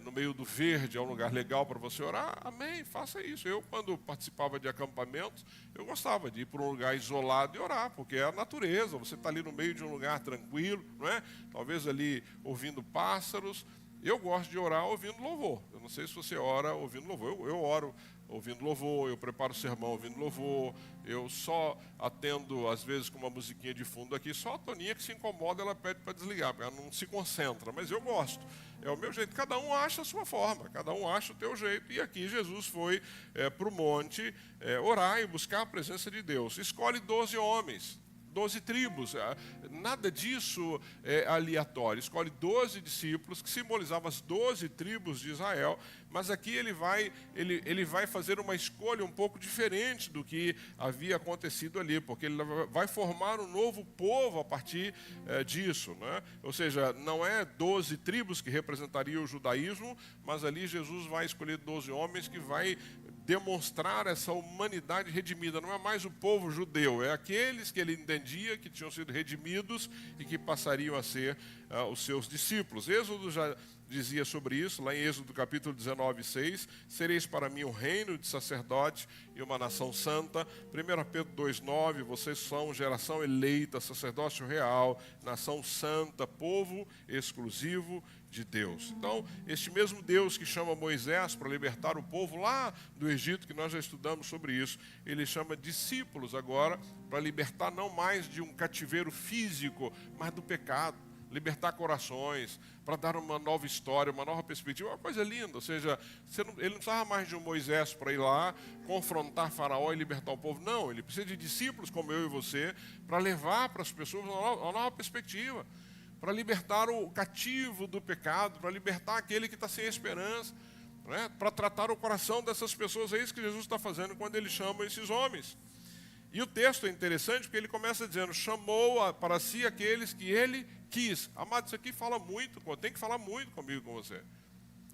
no meio do verde é um lugar legal para você orar, amém, faça isso. Eu, quando participava de acampamentos, eu gostava de ir para um lugar isolado e orar, porque é a natureza, você está ali no meio de um lugar tranquilo, não é? Talvez ali ouvindo pássaros. Eu gosto de orar ouvindo louvor. Eu não sei se você ora ouvindo louvor. Eu oro ouvindo louvor, eu preparo o sermão ouvindo louvor, eu só atendo, às vezes, com uma musiquinha de fundo aqui, só a Toninha que se incomoda, ela pede para desligar, porque ela não se concentra, mas eu gosto, é o meu jeito, cada um acha a sua forma, cada um acha o teu jeito, e aqui Jesus foi para o monte orar e buscar a presença de Deus, escolhe 12 homens, 12 tribos, nada disso é aleatório. Escolhe 12 discípulos, que simbolizavam as 12 tribos de Israel, mas aqui ele vai fazer uma escolha um pouco diferente do que havia acontecido ali, porque ele vai formar um novo povo a partir disso, né? Ou seja, não é 12 tribos que representariam o judaísmo, mas ali Jesus vai escolher 12 homens que vai demonstrar essa humanidade redimida. Não é mais o povo judeu, é aqueles que ele entendia que tinham sido redimidos e que passariam a ser os seus discípulos. Êxodo já dizia sobre isso, lá em Êxodo capítulo 19, 6, sereis para mim um reino de sacerdotes e uma nação santa. 1 Pedro 2, 9, vocês são geração eleita, sacerdócio real, nação santa, povo exclusivo de Deus. Então, este mesmo Deus que chama Moisés para libertar o povo lá do Egito, que nós já estudamos sobre isso, ele chama discípulos agora para libertar não mais de um cativeiro físico, mas do pecado, libertar corações, para dar uma nova história, uma nova perspectiva, uma coisa linda. Ou seja, ele não precisava mais de um Moisés para ir lá, confrontar Faraó e libertar o povo. Não, ele precisa de discípulos como eu e você, para levar para as pessoas uma nova perspectiva, para libertar o cativo do pecado, para libertar aquele que está sem esperança. né, para tratar o coração dessas pessoas. É isso que Jesus está fazendo quando ele chama esses homens. E o texto é interessante porque ele começa dizendo, chamou para si aqueles que ele quis. Amado, isso aqui fala muito, tem que falar muito comigo, com você.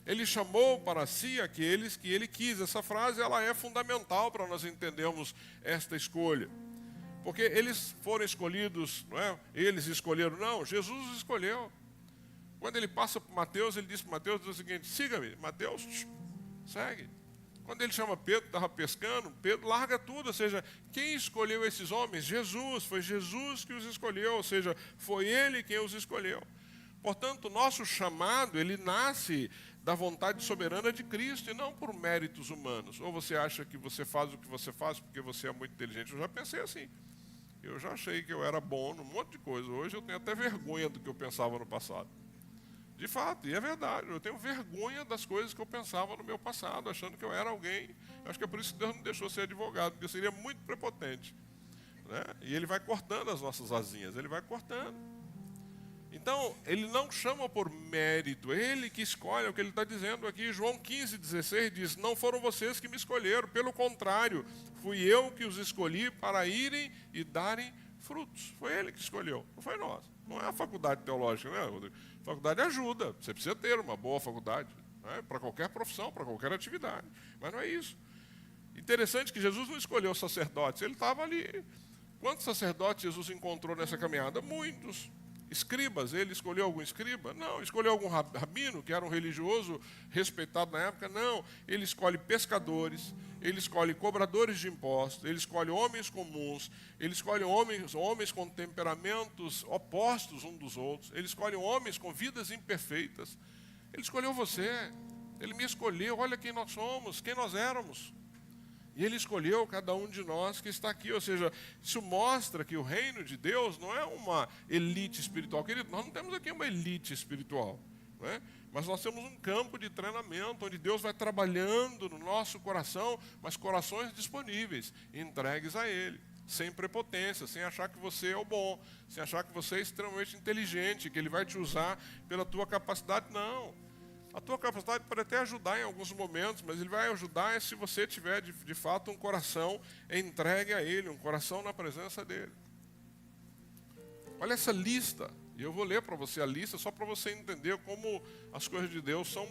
Ele chamou para si aqueles que ele quis. Essa frase ela é fundamental para nós entendermos esta escolha. Porque eles foram escolhidos, não é? Eles escolheram, não, Jesus os escolheu. Quando ele passa para Mateus, ele diz para Mateus o seguinte, siga-me. Mateus, segue. Quando ele chama Pedro, estava pescando, Pedro larga tudo, ou seja, quem escolheu esses homens? Jesus, foi Jesus que os escolheu, ou seja, foi ele quem os escolheu. Portanto, o nosso chamado, ele nasce da vontade soberana de Cristo e não por méritos humanos. Ou você acha que você faz o que você faz porque você é muito inteligente? Eu já pensei assim. Eu já achei que eu era bom num monte de coisa. Hoje eu tenho até vergonha do que eu pensava no passado. De fato, e é verdade. Eu tenho vergonha das coisas que eu pensava no meu passado, achando que eu era alguém. Acho que é por isso que Deus me deixou ser advogado, porque eu seria muito prepotente, né? E Ele vai cortando as nossas asinhas, Ele vai cortando. Então, Ele não chama por mérito, é Ele que escolhe, é o que Ele está dizendo aqui. João 15,16 diz, não foram vocês que me escolheram, pelo contrário, fui eu que os escolhi para irem e darem frutos. Foi Ele que escolheu, não foi nós. Não é a faculdade teológica, né, Rodrigo? A faculdade ajuda, você precisa ter uma boa faculdade, né, para qualquer profissão, para qualquer atividade, mas não é isso. Interessante que Jesus não escolheu sacerdotes, Ele estava ali. Quantos sacerdotes Jesus encontrou nessa caminhada? Muitos. Escribas, ele escolheu algum escriba? Não. Escolheu algum rabino, que era um religioso respeitado na época? Não. Ele escolhe pescadores, ele escolhe cobradores de impostos, ele escolhe homens comuns, ele escolhe homens com temperamentos opostos uns dos outros, ele escolhe homens com vidas imperfeitas. Ele escolheu você, ele me escolheu, olha quem nós somos, quem nós éramos. E Ele escolheu cada um de nós que está aqui. Ou seja, isso mostra que o reino de Deus não é uma elite espiritual. Querido, nós não temos aqui uma elite espiritual, não é? Mas nós temos um campo de treinamento, onde Deus vai trabalhando no nosso coração, mas corações disponíveis, entregues a Ele, sem prepotência, sem achar que você é o bom, sem achar que você é extremamente inteligente, que Ele vai te usar pela tua capacidade. Não. A tua capacidade pode até ajudar em alguns momentos, mas Ele vai ajudar se você tiver, de fato, um coração entregue a Ele, um coração na presença dEle. Olha essa lista, e eu vou ler para você a lista, só para você entender como as coisas de Deus são,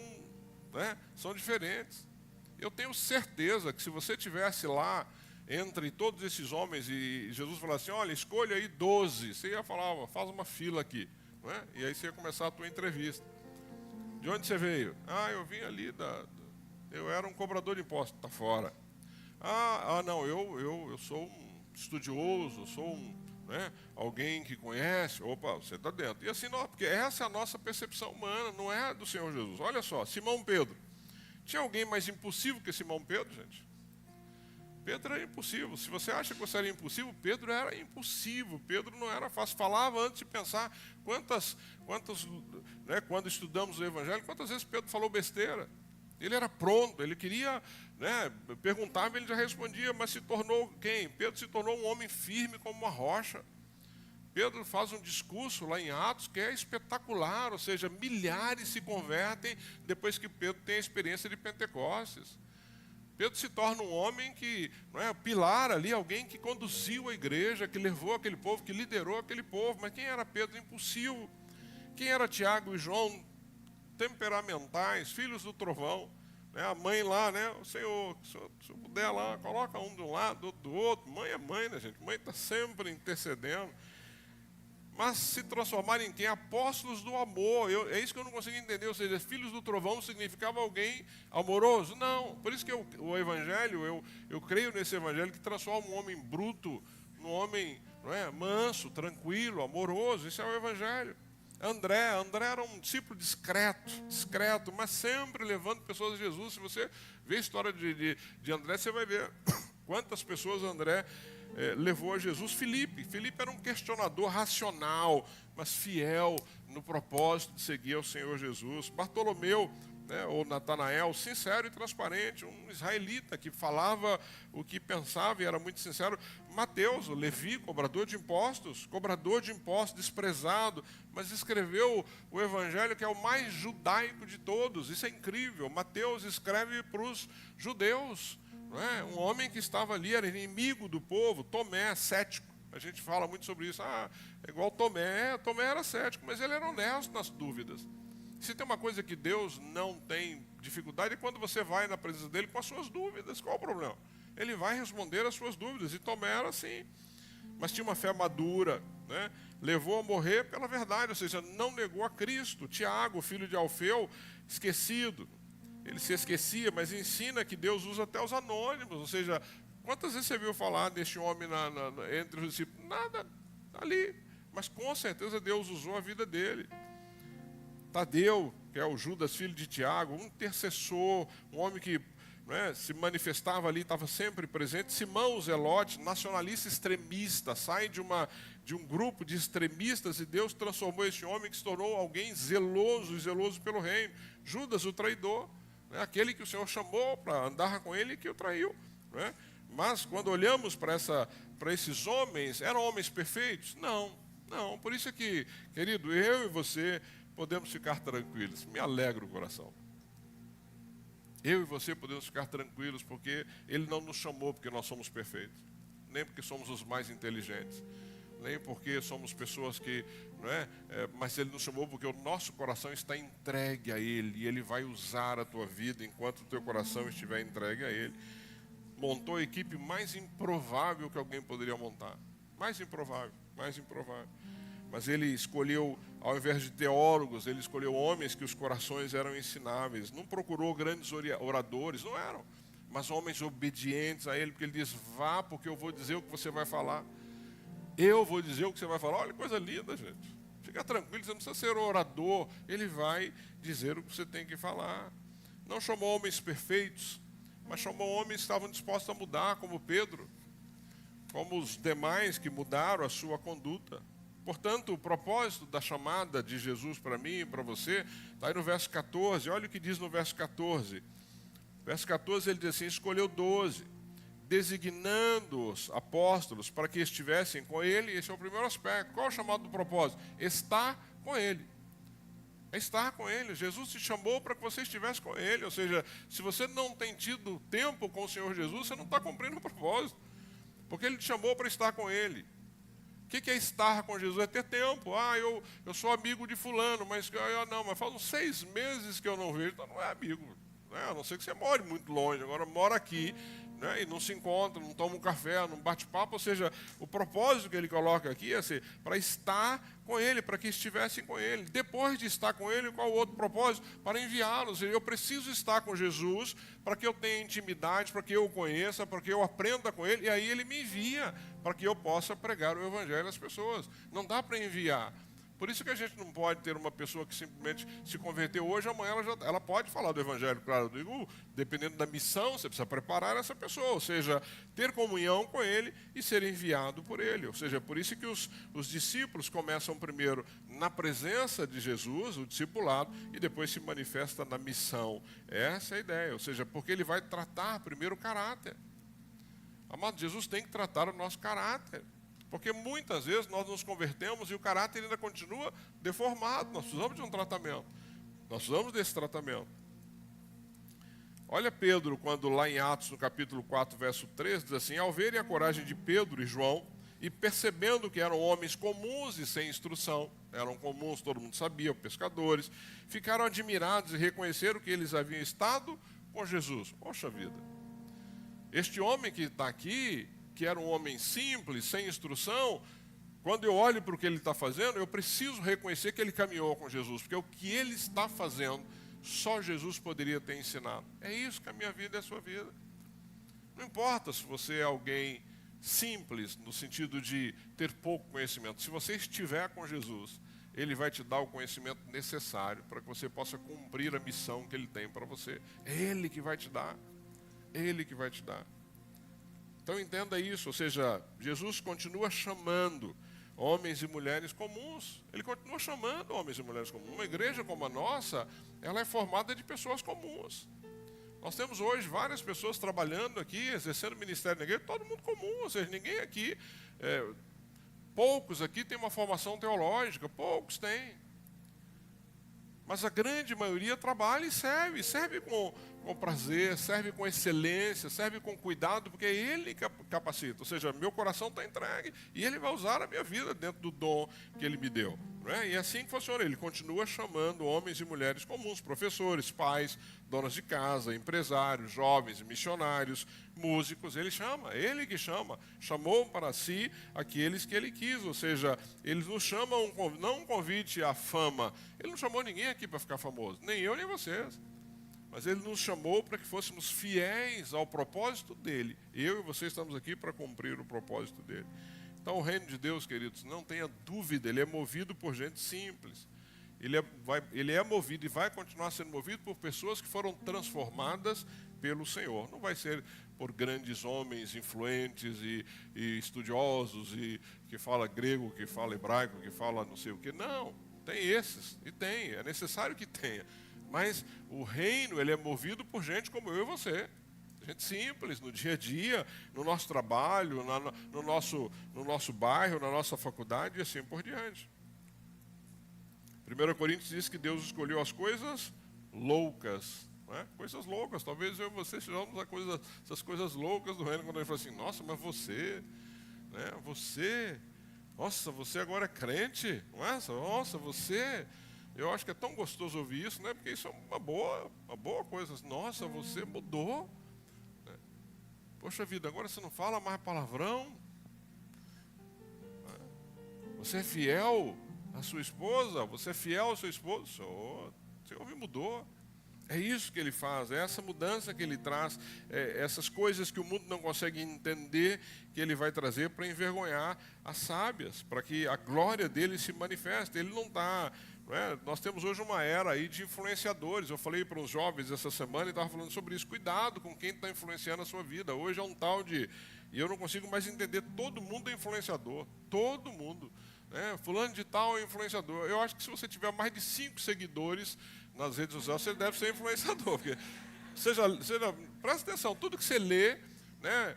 né, são diferentes. Eu tenho certeza que se você estivesse lá, entre todos esses homens, e Jesus falasse assim, olha, escolha aí 12, você ia falar, faz uma fila aqui, não é? E aí você ia começar a tua entrevista. De onde você veio? Ah, eu vim ali eu era um cobrador de impostos, está fora. Não, eu sou um estudioso, sou né, alguém que conhece. Opa, você está dentro. E assim, não, porque essa é a nossa percepção humana, não é do Senhor Jesus. Olha só, Simão Pedro. Tinha alguém mais impossível que Simão Pedro, gente? Pedro era impossível. Se você acha que você era impossível, Pedro era impossível. Pedro não era fácil. Falava antes de pensar né, quando estudamos o Evangelho, quantas vezes Pedro falou besteira. Ele era pronto, ele queria, né, perguntava, ele já respondia, mas se tornou quem? Pedro se tornou um homem firme como uma rocha. Pedro faz um discurso lá em Atos que é espetacular, ou seja, milhares se convertem depois que Pedro tem a experiência de Pentecostes. Pedro se torna um homem que, não é, pilar ali, alguém que conduziu a igreja, que levou aquele povo, que liderou aquele povo. Mas quem era Pedro? Impulsivo. Quem era Tiago e João? Temperamentais, filhos do trovão. Né? A mãe lá, né? O Senhor, se eu puder lá, coloca um de um lado, outro do outro. Mãe é mãe, né, gente? Mãe está sempre intercedendo. Mas se transformarem em quem? Apóstolos do amor. É isso que eu não consigo entender. Ou seja, filhos do trovão significava alguém amoroso? Não. Por isso que o Evangelho, eu creio nesse Evangelho que transforma um homem bruto num homem, não é, manso, tranquilo, amoroso. Isso é o Evangelho. André era um discípulo discreto, mas sempre levando pessoas a Jesus. Se você vê a história de André, você vai ver quantas pessoas André levou a Jesus. Filipe era um questionador racional, mas fiel no propósito de seguir ao Senhor Jesus. Bartolomeu, né? Ou Natanael, sincero e transparente, um israelita que falava o que pensava e era muito sincero. Mateus, o Levi, cobrador de impostos, desprezado, mas escreveu o evangelho que é o mais judaico de todos. Isso é incrível. Mateus escreve para os judeus, não é? Um homem que estava ali, era inimigo do povo. Tomé, cético. A gente fala muito sobre isso. É igual Tomé. Tomé era cético, mas ele era honesto nas dúvidas. Se tem uma coisa que Deus não tem dificuldade, é quando você vai na presença dele com as suas dúvidas. Qual o problema? Ele vai responder as suas dúvidas. E Tomé era assim. Mas tinha uma fé madura, né? Levou a morrer pela verdade, ou seja, não negou a Cristo. Tiago, filho de Alfeu, esquecido. Ele se esquecia, mas ensina que Deus usa até os anônimos. Ou seja, quantas vezes você viu falar deste homem entre os discípulos? Nada ali. Mas com certeza Deus usou a vida dele. Tadeu, que é o Judas, filho de Tiago, um intercessor, um homem que, né, se manifestava ali, estava sempre presente. Simão, o Zelote, nacionalista extremista, sai de um grupo de extremistas e Deus transformou esse homem que se tornou alguém zeloso e zeloso pelo reino. Judas, o traidor, né, aquele que o Senhor chamou para andar com ele e que o traiu. Né? Mas quando olhamos para esses homens, eram homens perfeitos? Não. Por isso é que, querido, eu e você podemos ficar tranquilos. Me alegra o coração. Eu e você podemos ficar tranquilos porque Ele não nos chamou porque nós somos perfeitos, nem porque somos os mais inteligentes, nem porque somos pessoas que, não é? Mas Ele nos chamou porque o nosso coração está entregue a Ele e Ele vai usar a tua vida enquanto o teu coração estiver entregue a Ele. Montou a equipe mais improvável que alguém poderia montar. Mais improvável. Mas ele escolheu, ao invés de teólogos, ele escolheu homens que os corações eram ensináveis. Não procurou grandes oradores, não eram, mas homens obedientes a ele, porque ele diz, vá, porque eu vou dizer o que você vai falar. Eu vou dizer o que você vai falar. Olha que coisa linda, gente. Fica tranquilo, você não precisa ser orador. Ele vai dizer o que você tem que falar. Não chamou homens perfeitos, mas chamou homens que estavam dispostos a mudar, como Pedro, como os demais que mudaram a sua conduta. Portanto, o propósito da chamada de Jesus para mim e para você está aí no verso 14. Olha o que diz no verso 14. Verso 14 ele diz assim, escolheu 12, designando-os apóstolos para que estivessem com ele. Esse é o primeiro aspecto. Qual é o chamado do propósito? Estar com ele. É estar com ele. Jesus te chamou para que você estivesse com ele. Ou seja, se você não tem tido tempo com o Senhor Jesus, você não está cumprindo o propósito. Porque ele te chamou para estar com ele. O que é estar com Jesus? É ter tempo. Eu sou amigo de fulano, mas faz uns 6 meses que eu não vejo, então não é amigo. Né? A não ser que você more muito longe. Agora mora aqui, né? E não se encontra, não toma um café, não bate papo. Ou seja, o propósito que ele coloca aqui é ser para estar com ele, para que estivessem com ele. Depois de estar com ele, qual o outro propósito? Para enviá-los. Eu preciso estar com Jesus para que eu tenha intimidade, para que eu o conheça, para que eu aprenda com ele, e aí ele me envia para que eu possa pregar o evangelho às pessoas. Não dá para enviar. Por isso que a gente não pode ter uma pessoa que simplesmente se converteu hoje, amanhã ela pode falar do evangelho. Claro, eu digo, dependendo da missão, você precisa preparar essa pessoa, ou seja, ter comunhão com ele e ser enviado por ele. Ou seja, por isso que os discípulos começam primeiro na presença de Jesus, o discipulado, e depois se manifesta na missão. Essa é a ideia, ou seja, porque ele vai tratar primeiro o caráter. Amado, Jesus tem que tratar o nosso caráter. Porque muitas vezes nós nos convertemos e o caráter ainda continua deformado. Nós precisamos de um tratamento. Nós precisamos desse tratamento. Olha Pedro, quando lá em Atos, no capítulo 4, verso 13, diz assim, ao verem a coragem de Pedro e João, e percebendo que eram homens comuns e sem instrução, eram comuns, todo mundo sabia, pescadores, ficaram admirados e reconheceram que eles haviam estado com Jesus. Poxa vida. Este homem que está aqui, que era um homem simples, sem instrução, quando eu olho para o que ele está fazendo, eu preciso reconhecer que ele caminhou com Jesus, porque o que ele está fazendo, só Jesus poderia ter ensinado. É isso que a minha vida é a sua vida. Não importa se você é alguém simples, no sentido de ter pouco conhecimento. Se você estiver com Jesus, Ele vai te dar o conhecimento necessário para que você possa cumprir a missão que Ele tem para você. É Ele que vai te dar. É Ele que vai te dar. Então entenda isso, ou seja, Jesus continua chamando homens e mulheres comuns. Ele continua chamando homens e mulheres comuns. Uma igreja como a nossa, ela é formada de pessoas comuns. Nós temos hoje várias pessoas trabalhando aqui, exercendo ministério na igreja, todo mundo comum, ou seja, ninguém aqui, poucos aqui têm uma formação teológica, poucos têm. Mas a grande maioria trabalha e serve com prazer, serve com excelência, serve com cuidado, porque é Ele que capacita. Ou seja, meu coração está entregue e Ele vai usar a minha vida dentro do dom que Ele me deu. Não é? E é assim que funciona. Ele continua chamando homens e mulheres comuns, professores, pais, donas de casa, empresários, jovens, missionários, músicos. Ele chama, Ele que chama. Chamou para si aqueles que Ele quis. Ou seja, Ele nos chama, não um convite à fama. Ele não chamou ninguém aqui para ficar famoso, nem eu nem vocês. Mas Ele nos chamou para que fôssemos fiéis ao propósito dEle. Eu e você estamos aqui para cumprir o propósito dEle. Então o reino de Deus, queridos, não tenha dúvida, ele é movido por gente simples. Ele é movido e vai continuar sendo movido por pessoas que foram transformadas pelo Senhor. Não vai ser por grandes homens influentes e estudiosos, e que fala grego, que fala hebraico, que fala não sei o quê. Não, tem esses, e tem, é necessário que tenha. Mas o reino, ele é movido por gente como eu e você. Gente simples, no dia a dia, no nosso trabalho, no nosso bairro, na nossa faculdade e assim por diante. 1 Coríntios diz que Deus escolheu as coisas loucas. Né? Coisas loucas, talvez eu e você sejamos essas coisas loucas do reino, quando ele fala assim, nossa, mas você, né? Nossa, você agora é crente, não é? Nossa, você... Eu acho que é tão gostoso ouvir isso, né? Porque isso é uma boa coisa. Nossa, você mudou. Poxa vida, agora você não fala mais palavrão? Você é fiel à sua esposa? Você é fiel ao seu esposo? O Senhor me mudou. É isso que Ele faz, é essa mudança que Ele traz, essas coisas que o mundo não consegue entender, que Ele vai trazer para envergonhar as sábias, para que a glória dEle se manifeste. Ele não está... Nós temos hoje uma era aí de influenciadores. Eu falei para os jovens essa semana e estava falando sobre isso. Cuidado com quem está influenciando a sua vida. Hoje é um tal de... E eu não consigo mais entender. Todo mundo é influenciador. Todo mundo. Fulano de tal é influenciador. Eu acho que se você tiver mais de 5 seguidores nas redes sociais, você deve ser influenciador. Porque presta atenção, tudo que você lê, né,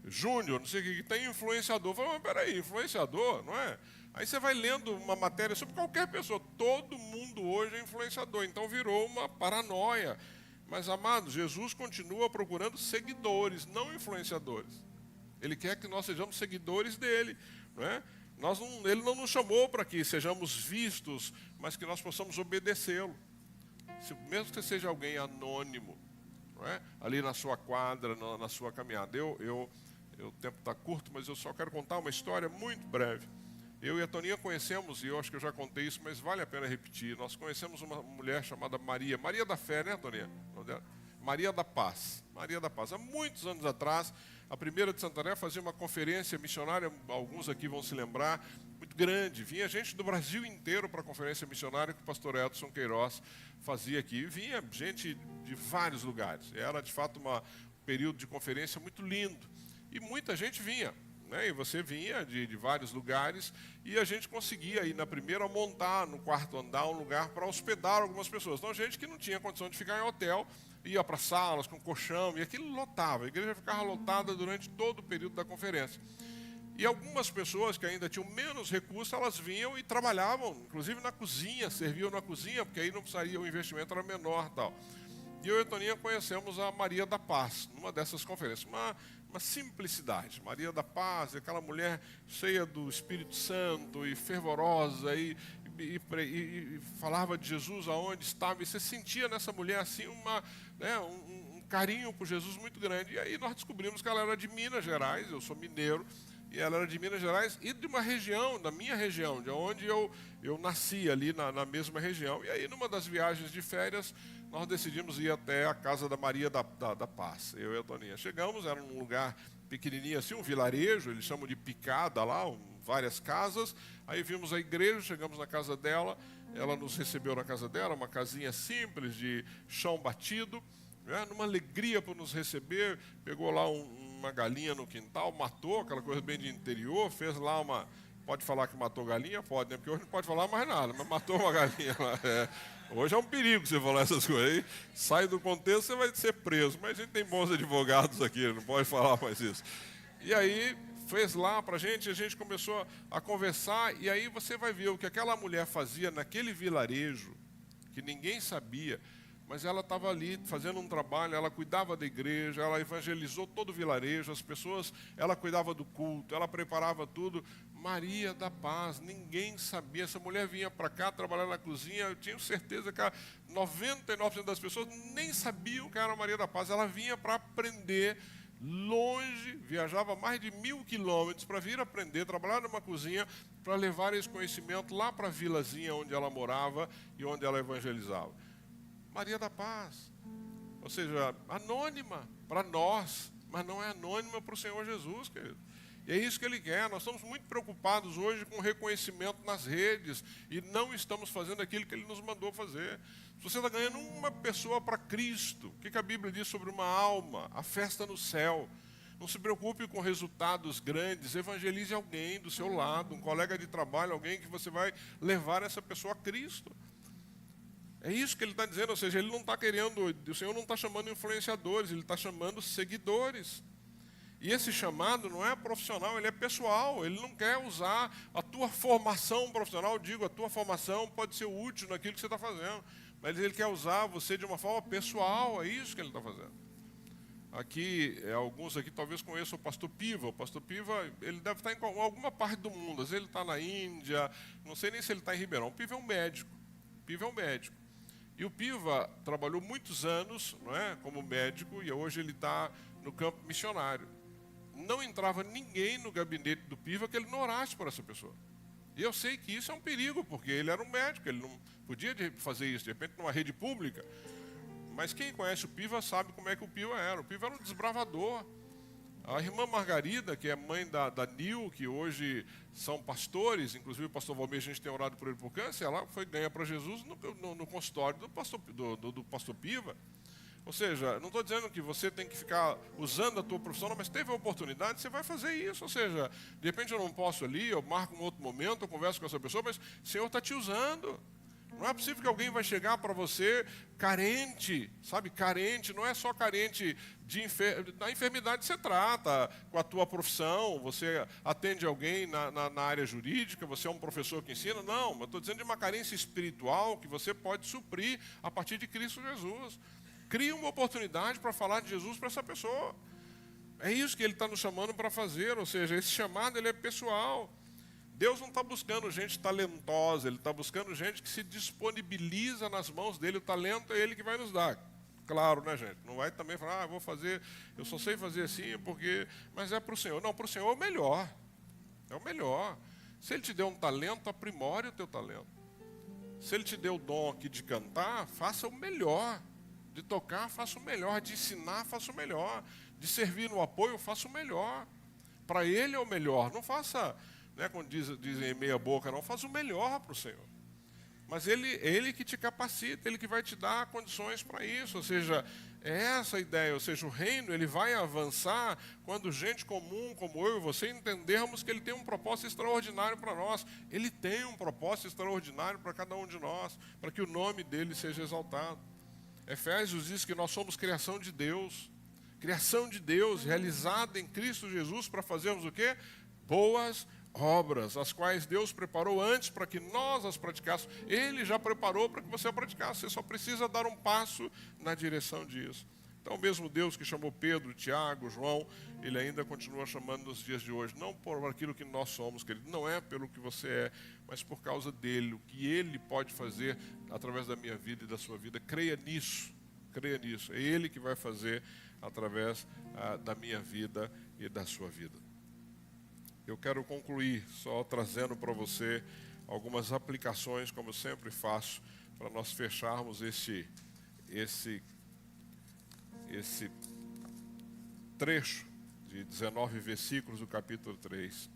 Júnior, não sei o que tem influenciador. Fala, mas peraí, influenciador, não é? Aí você vai lendo uma matéria sobre qualquer pessoa. Todo mundo hoje é influenciador. Então virou uma paranoia. Mas, amados, Jesus continua procurando seguidores, não influenciadores. Ele quer que nós sejamos seguidores dele. Não é? Ele não nos chamou para que sejamos vistos, mas que nós possamos obedecê-lo. Mesmo que você seja alguém anônimo, não é? Ali na sua quadra, na sua caminhada. O tempo está curto, mas eu só quero contar uma história muito breve. Eu e a Toninha conhecemos, e eu acho que eu já contei isso, mas vale a pena repetir. Nós conhecemos uma mulher chamada Maria da Fé, né, Toninha? Maria da Paz. Maria da Paz. Há muitos anos atrás, a primeira de Santarém fazia uma conferência missionária, alguns aqui vão se lembrar, muito grande. Vinha gente do Brasil inteiro para a conferência missionária que o pastor Edson Queiroz fazia aqui. E vinha gente de vários lugares. Era, de fato, um período de conferência muito lindo. E muita gente vinha. E você vinha de vários lugares e a gente conseguia ir na primeira montar no quarto andar um lugar para hospedar algumas pessoas. Então, gente que não tinha condição de ficar em hotel, ia para salas com colchão e aquilo lotava. A igreja ficava lotada durante todo o período da conferência. E algumas pessoas que ainda tinham menos recursos, elas vinham e trabalhavam, inclusive na cozinha, serviam na cozinha, porque aí não precisaria, o investimento era menor e tal. E eu e a Toninha conhecemos a Maria da Paz, numa dessas conferências. Uma simplicidade. Maria da Paz, aquela mulher cheia do Espírito Santo e fervorosa e falava de Jesus aonde estava. E você sentia nessa mulher assim um carinho por Jesus muito grande. E aí nós descobrimos que ela era de Minas Gerais, eu sou mineiro, e ela era de Minas Gerais e de uma região, da minha região, de onde eu nasci ali na mesma região. E aí numa das viagens de férias, nós decidimos ir até a casa da Maria da Paz, eu e a Toninha. Chegamos, era um lugar pequenininho assim, um vilarejo, eles chamam de picada lá, várias casas. Aí vimos a igreja, chegamos na casa dela, ela nos recebeu na casa dela, uma casinha simples, de chão batido, né? Numa alegria por nos receber, pegou lá uma galinha no quintal, matou, aquela coisa bem de interior, fez lá Pode falar que matou galinha? Pode, né? Porque hoje não pode falar mais nada, mas matou uma galinha lá. Hoje é um perigo você falar essas coisas aí. Sai do contexto, você vai ser preso. Mas a gente tem bons advogados aqui, não pode falar mais isso. E aí, fez lá pra gente, a gente começou a conversar, e aí você vai ver o que aquela mulher fazia naquele vilarejo, que ninguém sabia, mas ela estava ali fazendo um trabalho, ela cuidava da igreja, ela evangelizou todo o vilarejo, as pessoas, ela cuidava do culto, ela preparava tudo. Maria da Paz, ninguém sabia, essa mulher vinha para cá trabalhar na cozinha, eu tinha certeza que 99% das pessoas nem sabiam que era Maria da Paz, ela vinha para aprender longe, viajava mais de 1000 quilômetros para vir aprender, trabalhar numa cozinha, para levar esse conhecimento lá para a vilazinha onde ela morava e onde ela evangelizava. Maria da Paz, ou seja, anônima para nós, mas não é anônima para o Senhor Jesus, querido. E é isso que Ele quer. Nós estamos muito preocupados hoje com o reconhecimento nas redes e não estamos fazendo aquilo que Ele nos mandou fazer. Se você está ganhando uma pessoa para Cristo, o que a Bíblia diz sobre uma alma? A festa no céu. Não se preocupe com resultados grandes, evangelize alguém do seu lado, um colega de trabalho, alguém que você vai levar essa pessoa a Cristo. É isso que ele está dizendo, ou seja, ele não está querendo, o Senhor não está chamando influenciadores, Ele está chamando seguidores. E esse chamado não é profissional, ele é pessoal. Ele não quer usar a tua formação profissional. Digo, a tua formação pode ser útil naquilo que você está fazendo, mas Ele quer usar você de uma forma pessoal. É isso que Ele está fazendo. Aqui, alguns aqui talvez conheçam o pastor Piva. O pastor Piva, ele deve estar em alguma parte do mundo. Às vezes ele está na Índia, não sei nem se ele está em Ribeirão. O Piva é um médico. O Piva é um médico. E o Piva trabalhou muitos anos, não é, como médico, e hoje ele está no campo missionário. Não entrava ninguém no gabinete do Piva que ele não orasse por essa pessoa. E eu sei que isso é um perigo, porque ele era um médico, ele não podia fazer isso, de repente, numa rede pública. Mas quem conhece o Piva sabe como é que o Piva era. O Piva era um desbravador. A irmã Margarida, que é mãe da Nil, que hoje são pastores, inclusive o pastor Valmir, a gente tem orado por ele por câncer, ela foi ganha para Jesus no consultório do pastor Piva. Ou seja, não estou dizendo que você tem que ficar usando a tua profissão, mas teve a oportunidade, você vai fazer isso. Ou seja, de repente eu não posso ali, eu marco um outro momento, eu converso com essa pessoa, mas o Senhor está te usando. Não é possível que alguém vai chegar para você carente, sabe, carente, não é só carente da enfermidade você trata com a tua profissão, você atende alguém na área jurídica, você é um professor que ensina, não, mas estou dizendo de uma carência espiritual que você pode suprir a partir de Cristo Jesus. Cria uma oportunidade para falar de Jesus para essa pessoa. É isso que Ele está nos chamando para fazer, ou seja, esse chamado ele é pessoal. Deus não está buscando gente talentosa, Ele está buscando gente que se disponibiliza nas mãos dEle. O talento é Ele que vai nos dar. Claro, né, gente? Não vai também falar, vou fazer, eu só sei fazer assim, porque... Mas é para o Senhor. Não, para o Senhor é o melhor. É o melhor. Se Ele te deu um talento, aprimore o teu talento. Se Ele te deu o dom aqui de cantar, faça o melhor. De tocar, faça o melhor. De ensinar, faça o melhor. De servir no apoio, faça o melhor. Para Ele é o melhor. Não faça... Né, quando dizem meia boca, não, faz o melhor para o Senhor. Mas Ele que te capacita, Ele que vai te dar condições para isso. Ou seja, é essa a ideia. Ou seja, o reino ele vai avançar quando gente comum como eu e você entendermos que Ele tem um propósito extraordinário para nós. Ele tem um propósito extraordinário para cada um de nós, para que o nome dEle seja exaltado. Efésios diz que nós somos criação de Deus, realizada em Cristo Jesus para fazermos o quê? Boas obras, as quais Deus preparou antes para que nós as praticássemos. Ele já preparou para que você a praticasse, você só precisa dar um passo na direção disso. Então, o mesmo Deus que chamou Pedro, Tiago, João, Ele ainda continua chamando nos dias de hoje, não por aquilo que nós somos, querido, não é pelo que você é, mas por causa dEle, o que Ele pode fazer através da minha vida e da sua vida. Creia nisso, é Ele que vai fazer através da minha vida e da sua vida. Eu quero concluir só trazendo para você algumas aplicações, como eu sempre faço, para nós fecharmos esse trecho de 19 versículos do capítulo 3.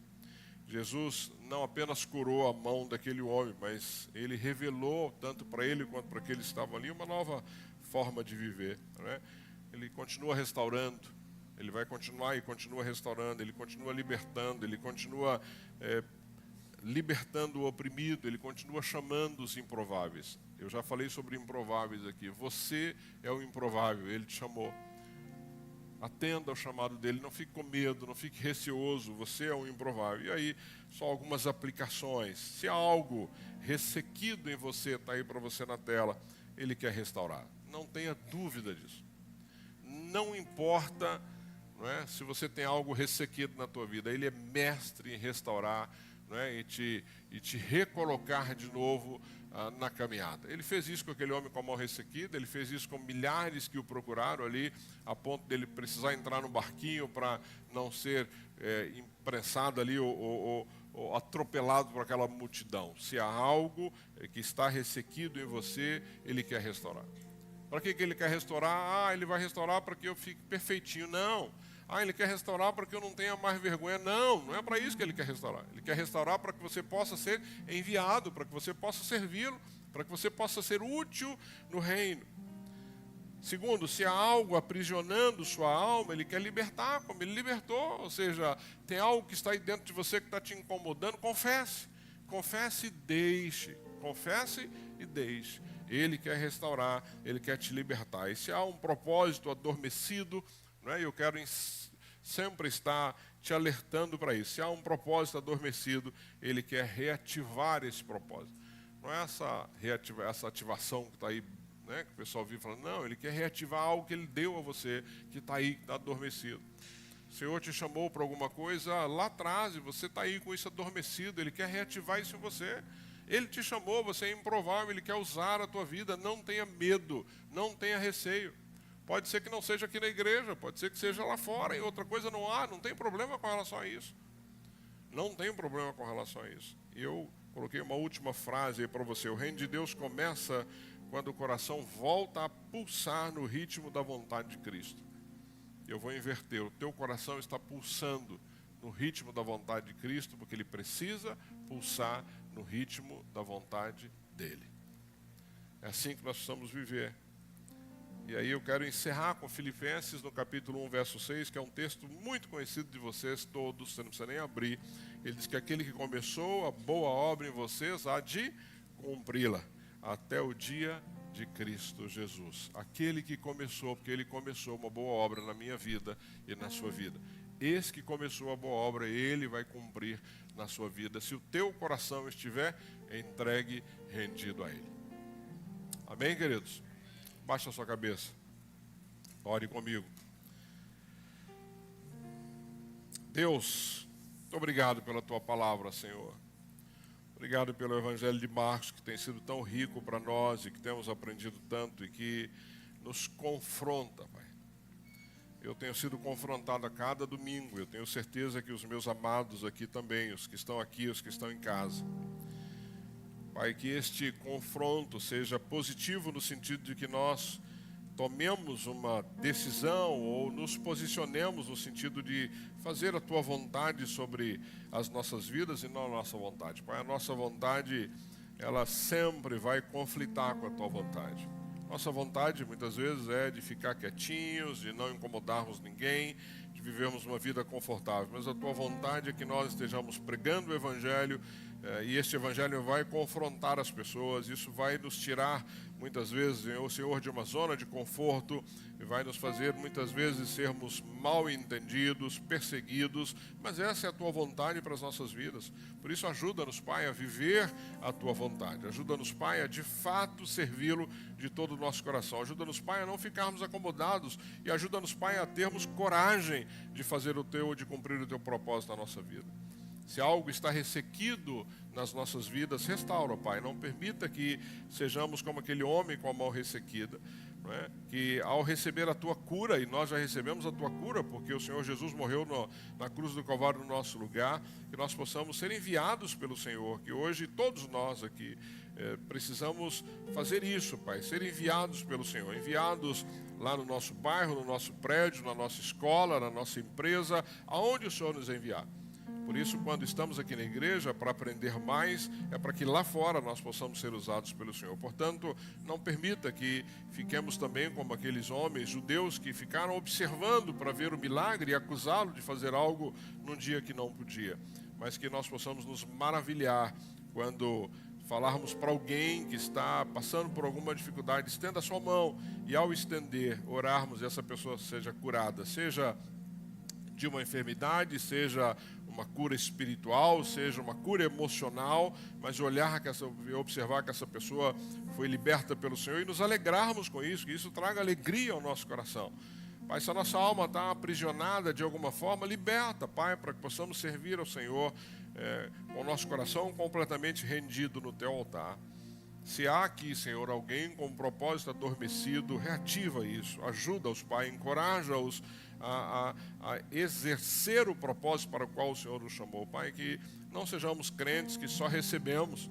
Jesus não apenas curou a mão daquele homem, mas Ele revelou, tanto para ele quanto para aqueles que estavam ali, uma nova forma de viver, né? Ele continua restaurando. Ele vai continuar e continua restaurando, Ele continua libertando, Ele continua libertando o oprimido, Ele continua chamando os improváveis. Eu já falei sobre improváveis aqui. Você é o improvável, Ele te chamou. Atenda ao chamado dele, não fique com medo, não fique receoso, você é um improvável. E aí, só algumas aplicações. Se há algo ressequido em você, está aí para você na tela, Ele quer restaurar. Não tenha dúvida disso. Não importa, não é, se você tem algo ressequido na tua vida, Ele é mestre em restaurar, não é, e te recolocar de novo na caminhada. Ele fez isso com aquele homem com a mão ressequida, ele fez isso com milhares que o procuraram ali, a ponto dele precisar entrar no barquinho para não ser imprensado ali ou atropelado por aquela multidão. Se há algo que está ressequido em você, Ele quer restaurar. Para que Ele quer restaurar? Ele vai restaurar para que eu fique perfeitinho. Não. Ele quer restaurar para que eu não tenha mais vergonha. Não, não é para isso que Ele quer restaurar. Ele quer restaurar para que você possa ser enviado, para que você possa servi-lo, para que você possa ser útil no reino. Segundo, se há algo aprisionando sua alma, Ele quer libertar, como Ele libertou. Ou seja, tem algo que está aí dentro de você que está te incomodando, confesse. Confesse e deixe. Confesse e deixe. Ele quer restaurar, Ele quer te libertar. E se há um propósito adormecido, eu quero sempre estar te alertando para isso. Se há um propósito adormecido, Ele quer reativar esse propósito. Não é essa ativação que está aí, né, que o pessoal vive falando. Não, Ele quer reativar algo que Ele deu a você, que está aí, que está adormecido. O Senhor te chamou para alguma coisa lá atrás e você está aí com isso adormecido. Ele quer reativar isso em você. Ele te chamou, você é improvável, Ele quer usar a tua vida. Não tenha medo, não tenha receio. Pode ser que não seja aqui na igreja, pode ser que seja lá fora, e outra coisa não tem problema com relação a isso. Não tem problema com relação a isso. E eu coloquei uma última frase aí para você. O reino de Deus começa quando o coração volta a pulsar no ritmo da vontade de Cristo. Eu vou inverter, o teu coração está pulsando no ritmo da vontade de Cristo, porque ele precisa pulsar no ritmo da vontade dele. É assim que nós precisamos viver. E aí eu quero encerrar com Filipenses no capítulo 1, verso 6, que é um texto muito conhecido de vocês todos, você não precisa nem abrir. Ele diz que aquele que começou a boa obra em vocês há de cumpri-la até o dia de Cristo Jesus. Aquele que começou, porque Ele começou uma boa obra na minha vida e na sua vida. Esse que começou a boa obra, Ele vai cumprir na sua vida, se o teu coração estiver entregue, rendido a Ele. Amém, queridos? Baixa a sua cabeça. Ore comigo. Deus, muito obrigado pela Tua palavra, Senhor. Obrigado pelo Evangelho de Marcos, que tem sido tão rico para nós e que temos aprendido tanto e que nos confronta, Pai. Eu tenho sido confrontado a cada domingo. Eu tenho certeza que os meus amados aqui também, os que estão aqui, os que estão em casa. Pai, que este confronto seja positivo no sentido de que nós tomemos uma decisão ou nos posicionemos no sentido de fazer a Tua vontade sobre as nossas vidas e não a nossa vontade. Pai, a nossa vontade, ela sempre vai conflitar com a Tua vontade. Nossa vontade, muitas vezes, é de ficar quietinhos, de não incomodarmos ninguém, de vivermos uma vida confortável. Mas a Tua vontade é que nós estejamos pregando o Evangelho, e este Evangelho vai confrontar as pessoas. Isso vai nos tirar, muitas vezes, Senhor, de uma zona de conforto, e vai nos fazer, muitas vezes, sermos mal entendidos, perseguidos, mas essa é a Tua vontade para as nossas vidas. Por isso, ajuda-nos, Pai, a viver a Tua vontade. Ajuda-nos, Pai, a de fato servi-lo de todo o nosso coração. Ajuda-nos, Pai, a não ficarmos acomodados, e ajuda-nos, Pai, a termos coragem de fazer o Teu, de cumprir o Teu propósito na nossa vida. Se algo está ressequido nas nossas vidas, restaura, Pai. Não permita que sejamos como aquele homem com a mão ressequida. Não é? Que ao receber a Tua cura, e nós já recebemos a Tua cura, porque o Senhor Jesus morreu na cruz do Calvário no nosso lugar, que nós possamos ser enviados pelo Senhor, que hoje todos nós aqui precisamos fazer isso, Pai, ser enviados pelo Senhor, enviados lá no nosso bairro, no nosso prédio, na nossa escola, na nossa empresa, aonde o Senhor nos enviar. Por isso, quando estamos aqui na igreja para aprender mais, é para que lá fora nós possamos ser usados pelo Senhor. Portanto, não permita que fiquemos também como aqueles homens judeus que ficaram observando para ver o milagre e acusá-lo de fazer algo num dia que não podia. Mas que nós possamos nos maravilhar quando falarmos para alguém que está passando por alguma dificuldade, estenda a sua mão e ao estender, orarmos e essa pessoa seja curada, seja de uma enfermidade, seja uma cura espiritual, seja uma cura emocional, mas observar que essa pessoa foi liberta pelo Senhor e nos alegrarmos com isso, que isso traga alegria ao nosso coração. Pai, se a nossa alma está aprisionada de alguma forma, liberta, Pai, para que possamos servir ao Senhor com o nosso coração completamente rendido no Teu altar. Se há aqui, Senhor, alguém com um propósito adormecido, reativa isso, ajuda-os, Pai, encoraja-os a exercer o propósito para o qual o Senhor nos chamou. Pai, que não sejamos crentes que só recebemos,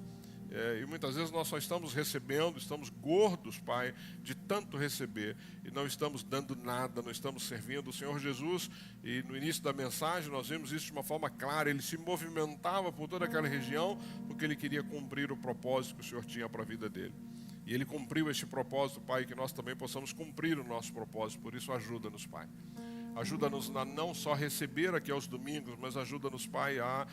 e muitas vezes nós só estamos recebendo, estamos gordos, Pai, de tanto receber, e não estamos dando nada, não estamos servindo o Senhor Jesus. E no início da mensagem nós vimos isso de uma forma clara, ele se movimentava por toda aquela região, porque ele queria cumprir o propósito que o Senhor tinha para a vida dele. E ele cumpriu este propósito, Pai, que nós também possamos cumprir o nosso propósito. Por isso, ajuda-nos, Pai. Ajuda-nos a não só receber aqui aos domingos, mas ajuda-nos, Pai, a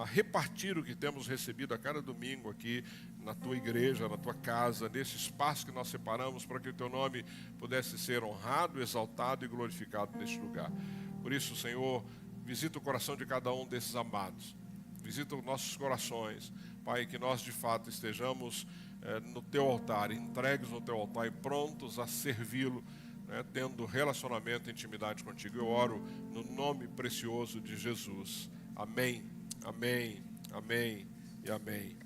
repartir o que temos recebido a cada domingo aqui na Tua igreja, na Tua casa, nesse espaço que nós separamos para que o Teu nome pudesse ser honrado, exaltado e glorificado neste lugar. Por isso, Senhor, visita o coração de cada um desses amados. Visita os nossos corações, Pai, que nós de fato estejamos no Teu altar, entregues no Teu altar e prontos a servi-lo, tendo relacionamento e intimidade contigo. Eu oro no nome precioso de Jesus. Amém, amém, amém e amém.